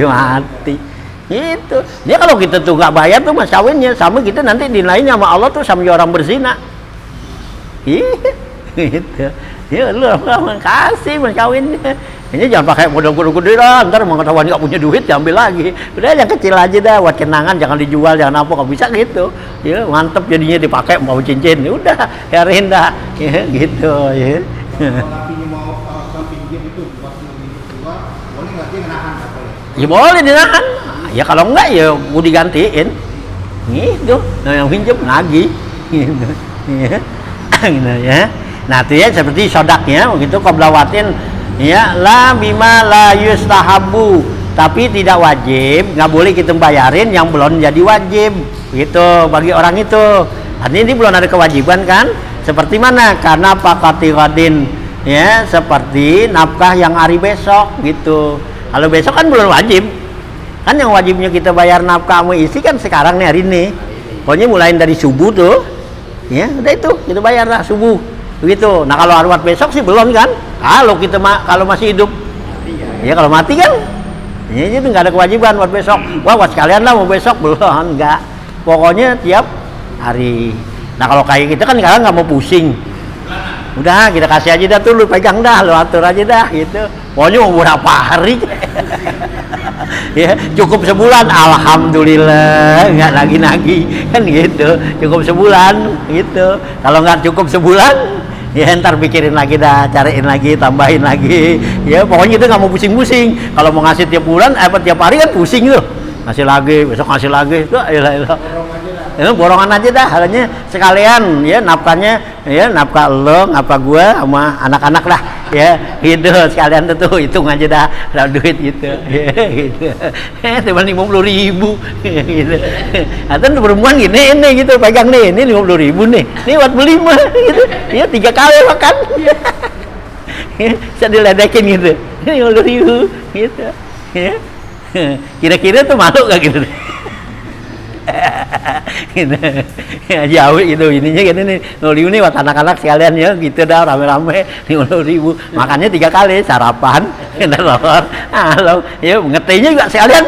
mati gitu ya. Kalau kita tuh nggak bayar tuh mas kawinnya, sama kita nanti dinilainya sama Allah tuh sama orang berzina gitu ya. Lu kasih mas kawinnya, ini jangan pakai modal gede lah, ntar mau ketahuan nggak punya duit diambil lagi. Udah yang kecil aja dah buat kenangan, jangan dijual, jangan apa, nggak bisa gitu ya, mantep jadinya dipakai mau cincin ya udah biarin dah ya, gitu ya. Kalau lakinya mau pinjam itu buat berdua, boleh nggak dia menahan? Ya boleh dinahan ya, kalau enggak ya mau digantiin gitu. Nah yang pinjam lagi gitu ya. Gitu ya. Nah itu ya seperti sodaknya begitu, qablawatin ya, la bima la yustahabu, tapi tidak wajib, nggak boleh kita bayarin yang belum jadi wajib gitu bagi orang itu. Artinya ini belum ada kewajiban kan, seperti mana, karena pakatiradin ya, seperti nafkah yang hari besok gitu. Kalau besok kan belum wajib kan, yang wajibnya kita bayar nafkah sama istri kan sekarang nih, hari ini pokoknya mulai dari subuh tuh ya, udah itu kita bayar lah subuh begitu. Nah kalau arwah besok sih belum kan, kalau kita kalau masih hidup ya, kalau mati kan ya itu nggak ada kewajiban buat besok. Wah buat sekalian lah mau besok, belum, enggak, pokoknya tiap hari. Nah kalau kayak kita kan sekarang nggak mau pusing, udah kita kasih aja dah tuh, lu pegang dah, lu atur aja dah gitu, pokoknya mau berapa hari ya cukup sebulan, alhamdulillah, nggak lagi kan gitu, cukup sebulan gitu. Kalau nggak cukup sebulan ya ntar pikirin lagi dah, cariin lagi, tambahin lagi ya, pokoknya kita nggak mau pusing-pusing. Kalau mau ngasih tiap bulan tiap hari kan pusing tuh, ngasih lagi, besok ngasih lagi tuh, ya, borongan aja dah, halnya sekalian ya nafkahnya, ya nafkah lo, nafkah gua sama anak-anak lah ya gitu, sekalian tuh hitung aja dah duit gitu ya, gitu. Cuma 50.000 gitu. Atau perempuan gini ini gitu, pegang nih, ini 50.000 nih buat beli mah gitu ya, 3 kali makan bisa diledekin gitu, 50.000 gitu ya. Kira-kira tuh malu gak gitu gitu. Ya, jauh gitu ininya gini nih, 50.000 nih buat anak-anak sekalian ya gitu dah, rame-rame 50.000 makannya 3 kali, sarapan telur, halo ya, ngetehnya juga sekalian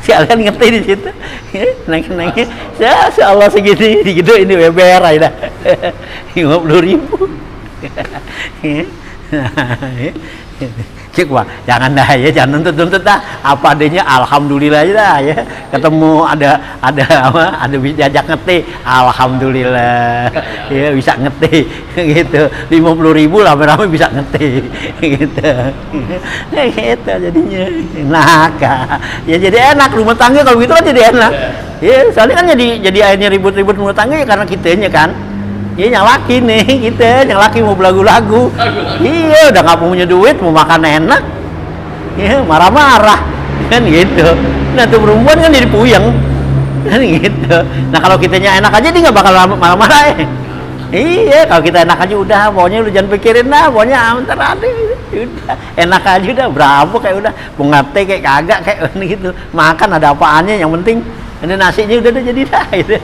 sekalian ngeteh di situ ya, naik-naiknya ya Allah segini gitu, ini weber aja dah 50.000 cek wah, jangan dah ya, jangan nuntut dah, apa adanya, alhamdulillah aja dah ya, ketemu ada bisa diajak ngeteh, alhamdulillah ya, bisa ngeteh gitu, 50.000 rame-rame bisa ngeteh gitu gitu jadinya enak ya, jadi enak rumah tangga kalau gitu kan, jadi enak ya, soalnya kan jadi akhirnya ribut-ribut rumah tangga ya karena kitanya kan. Iya yang laki nih kita, yang laki mau belagu-lagu. Iya udah nggak punya duit, mau makan enak, iya marah-marah kan gitu. Nah tuh perempuan kan jadi puyeng kan gitu. Nah kalau kitanya enak aja dia nggak bakal marah-marah ya. Iya kalau kita enak aja udah, pokoknya lu jangan pikirin dah, pokoknya antar ada udah enak aja udah, berapa kayak udah mau ngate kayak kagak kayak gitu, makan ada apaannya, yang penting ini nasinya udah jadi dah gitu.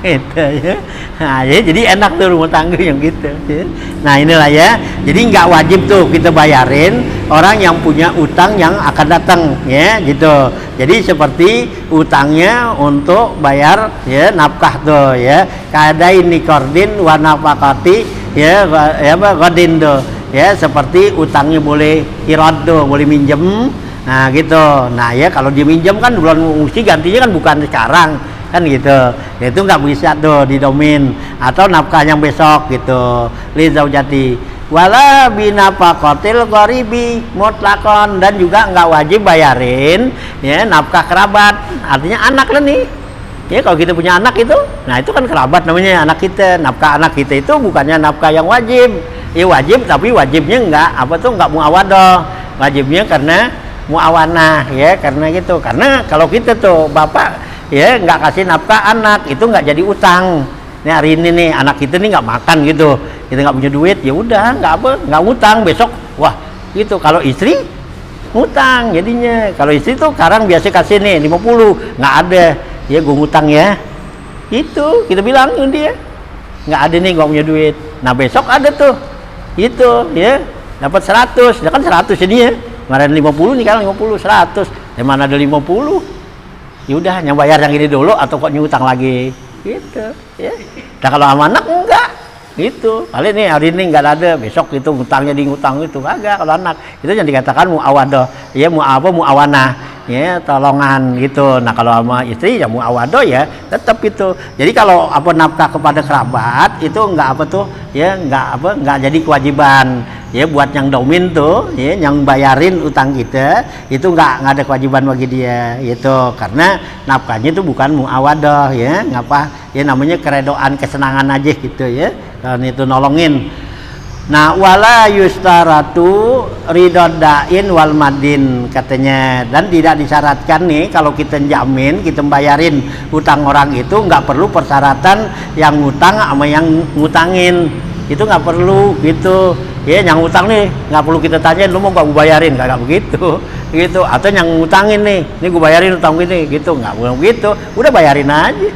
Gitu ya. Nah, ya, jadi enak tuh rumah tangga yang gitu ya. Nah inilah ya, jadi nggak wajib tuh kita bayarin orang yang punya utang yang akan datang ya gitu. Jadi seperti utangnya untuk bayar ya nafkah tuh ya, kadain nikordin wa nafakati ya godin tuh ya, seperti utangnya boleh irad tuh, boleh minjem. Nah gitu. Nah ya kalau dia minjem kan bulan mesti gantinya kan bukan sekarang kan gitu, itu nggak bisa tuh didomin, atau nafkah yang besok gitu, li zaujati wala binafaqatil qaribi mutlaqan, dan juga nggak wajib bayarin ya nafkah kerabat, artinya anak lah nih ya, kalau kita punya anak itu, nah itu kan kerabat namanya anak kita, nafkah anak kita itu bukannya nafkah yang wajib ya, wajib tapi wajibnya nggak muawadah, wajibnya karena muawanah ya, karena gitu, karena kalau kita tuh bapak ya nggak kasih nafkah anak itu nggak jadi utang. Nih hari ini nih anak kita nih nggak makan gitu, kita nggak punya duit, ya udah nggak ngutang, besok wah gitu. Kalau istri ngutang jadinya, kalau istri tuh sekarang biasa kasih nih 50, nggak ada ya gue ngutang ya, itu kita bilang dia nggak ada nih, nggak punya duit. Nah besok ada tuh itu ya dapat 100, ya kan 100 ini ya, kemarin 50 nih, kan 50 100, yang mana ada 50, ya udah yang bayar yang ini dulu atau kok nyutang lagi gitu ya. Nah kalau sama anak enggak gitu, kali nih hari ini enggak ada, besok itu ngutangnya di ngutang itu kagak. Kalau anak itu yang dikatakan muawadah ya, muawanah ya, tolongan gitu. Nah kalau sama istri ya muawadah ya tetap itu. Jadi kalau nafkah kepada kerabat itu enggak ya, enggak jadi kewajiban ya, buat yang domin tuh ya, yang bayarin utang kita itu nggak ada kewajiban bagi dia gitu, karena nafkahnya itu bukan muawadah ya, ngapa ya, namanya keredoan, kesenangan aja gitu ya, dan itu nolongin. Nah wala yustaratu ridodain wal madin katanya, dan tidak disyaratkan nih kalau kita jamin, kita bayarin utang orang itu nggak perlu persyaratan yang ngutang sama yang ngutangin, itu nggak perlu gitu ya. Yang ngutang nih nggak perlu kita tanyain, lu mau gak gue bayarin, kagak begitu gitu. Atau yang ngutangin nih gue bayarin utang gini gitu, nggak boleh begitu, udah bayarin aja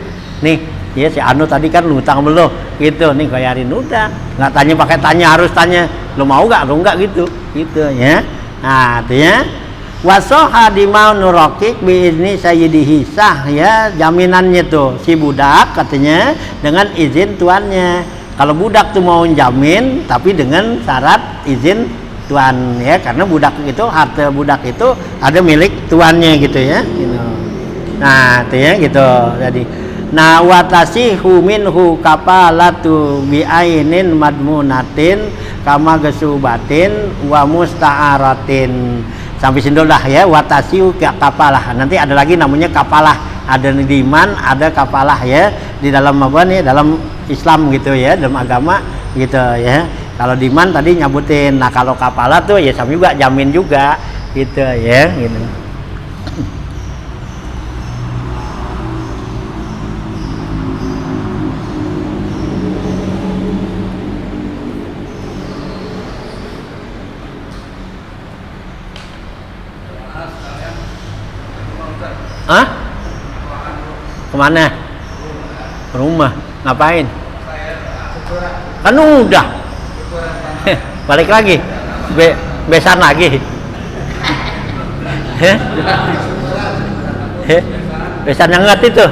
nih Ya si Anu tadi kan lu utang belum gitu nih bayarin udah, nggak tanya pakai tanya, harus tanya lu mau nggak lu nggak gitu ya. Nah artinya wasoha dimau nurokik biizni sayyidihi sah ya, jaminannya tuh si budak katanya dengan izin tuannya. Kalau budak tuh mau jamin tapi dengan syarat izin tuan ya, karena budak itu, harta budak itu ada milik tuannya gitu ya gitu. Nah itu ya gitu. Jadi nah watasihu minhu kapalatu biainin madmunatin kama gesubatin wa musta'aratin. Sampai sini dah ya, watasihu kapalah. Nanti ada lagi namanya kapalah, ada diman, ada kapalah ya di dalam apa nih, dalam Islam gitu ya, dalam agama gitu ya. Kalau diman tadi nyabutin, nah kalau kapalah tuh ya sama juga jamin juga gitu ya gitu. Hah? Kemana? Rumah. Ngapain? Kan udah. Balik lagi. Besan lagi. Besan yang ngerti itu.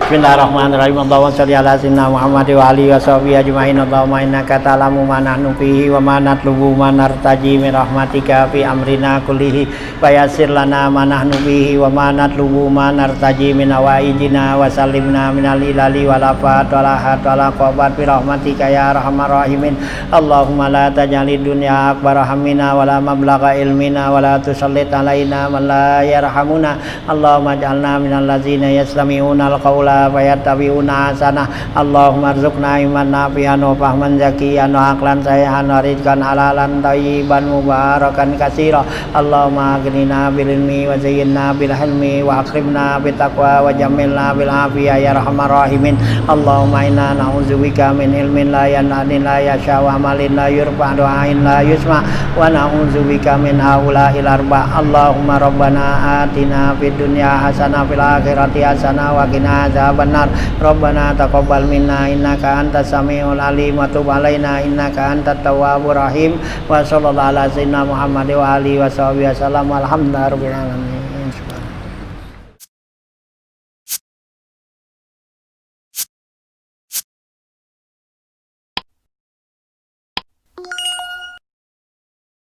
Bismillahirrahmanirrahim. Allahumma sholli ala sayyidina Muhammad wa alihi washabihi ajmain. Allahumma innaka ta'lamu ma nahnu fihi wa ma natlubu ma nartaji min rahmatika fi amrina kullihi wa yassir lana ma nahnu fihi wa ma natlubu ma nartaji min awaijina wa sallimna min al-ilali wal afat wal ahad wal aqabat bi rahmatika ya arhamar rahimin. Allahumma la taj'alid dunya akbar hammina wa la mablagha ilmina wa la tusallit alaina man la yarhamuna. Allahumma ij'alna minal ladzina yastami'una al-qawla fayattabi'una hasanah. Allahumma arzuqna iman nafi'an wa fahman zakiyan wa aqlan sahihan wa rizqan halalan thayyiban mubarakan katsira. Allahumma aghnina bil ilmi wa zayyinna bil hilmi wa akrimna bit taqwa wa jammilna bil afiyah ya arhamar rahimin. Allahumma inna na'udzubika min ilmin la yanfa'u la yasha wa amalin la yurfa du'ain la yusma wa na'udzubika min haula'il arba. Allahumma rabbana atina fid dunya hasanah fil akhirati hasanah wa qina benar. Rabbana taqabbal minna innaka antas samiul alim wa tub alaina innaka antat tawwabur rahim. Wa sallallahu ala sayyidina Muhammad wa alihi wa sahbihi wasallam. Alhamdulillahirabbil alamin.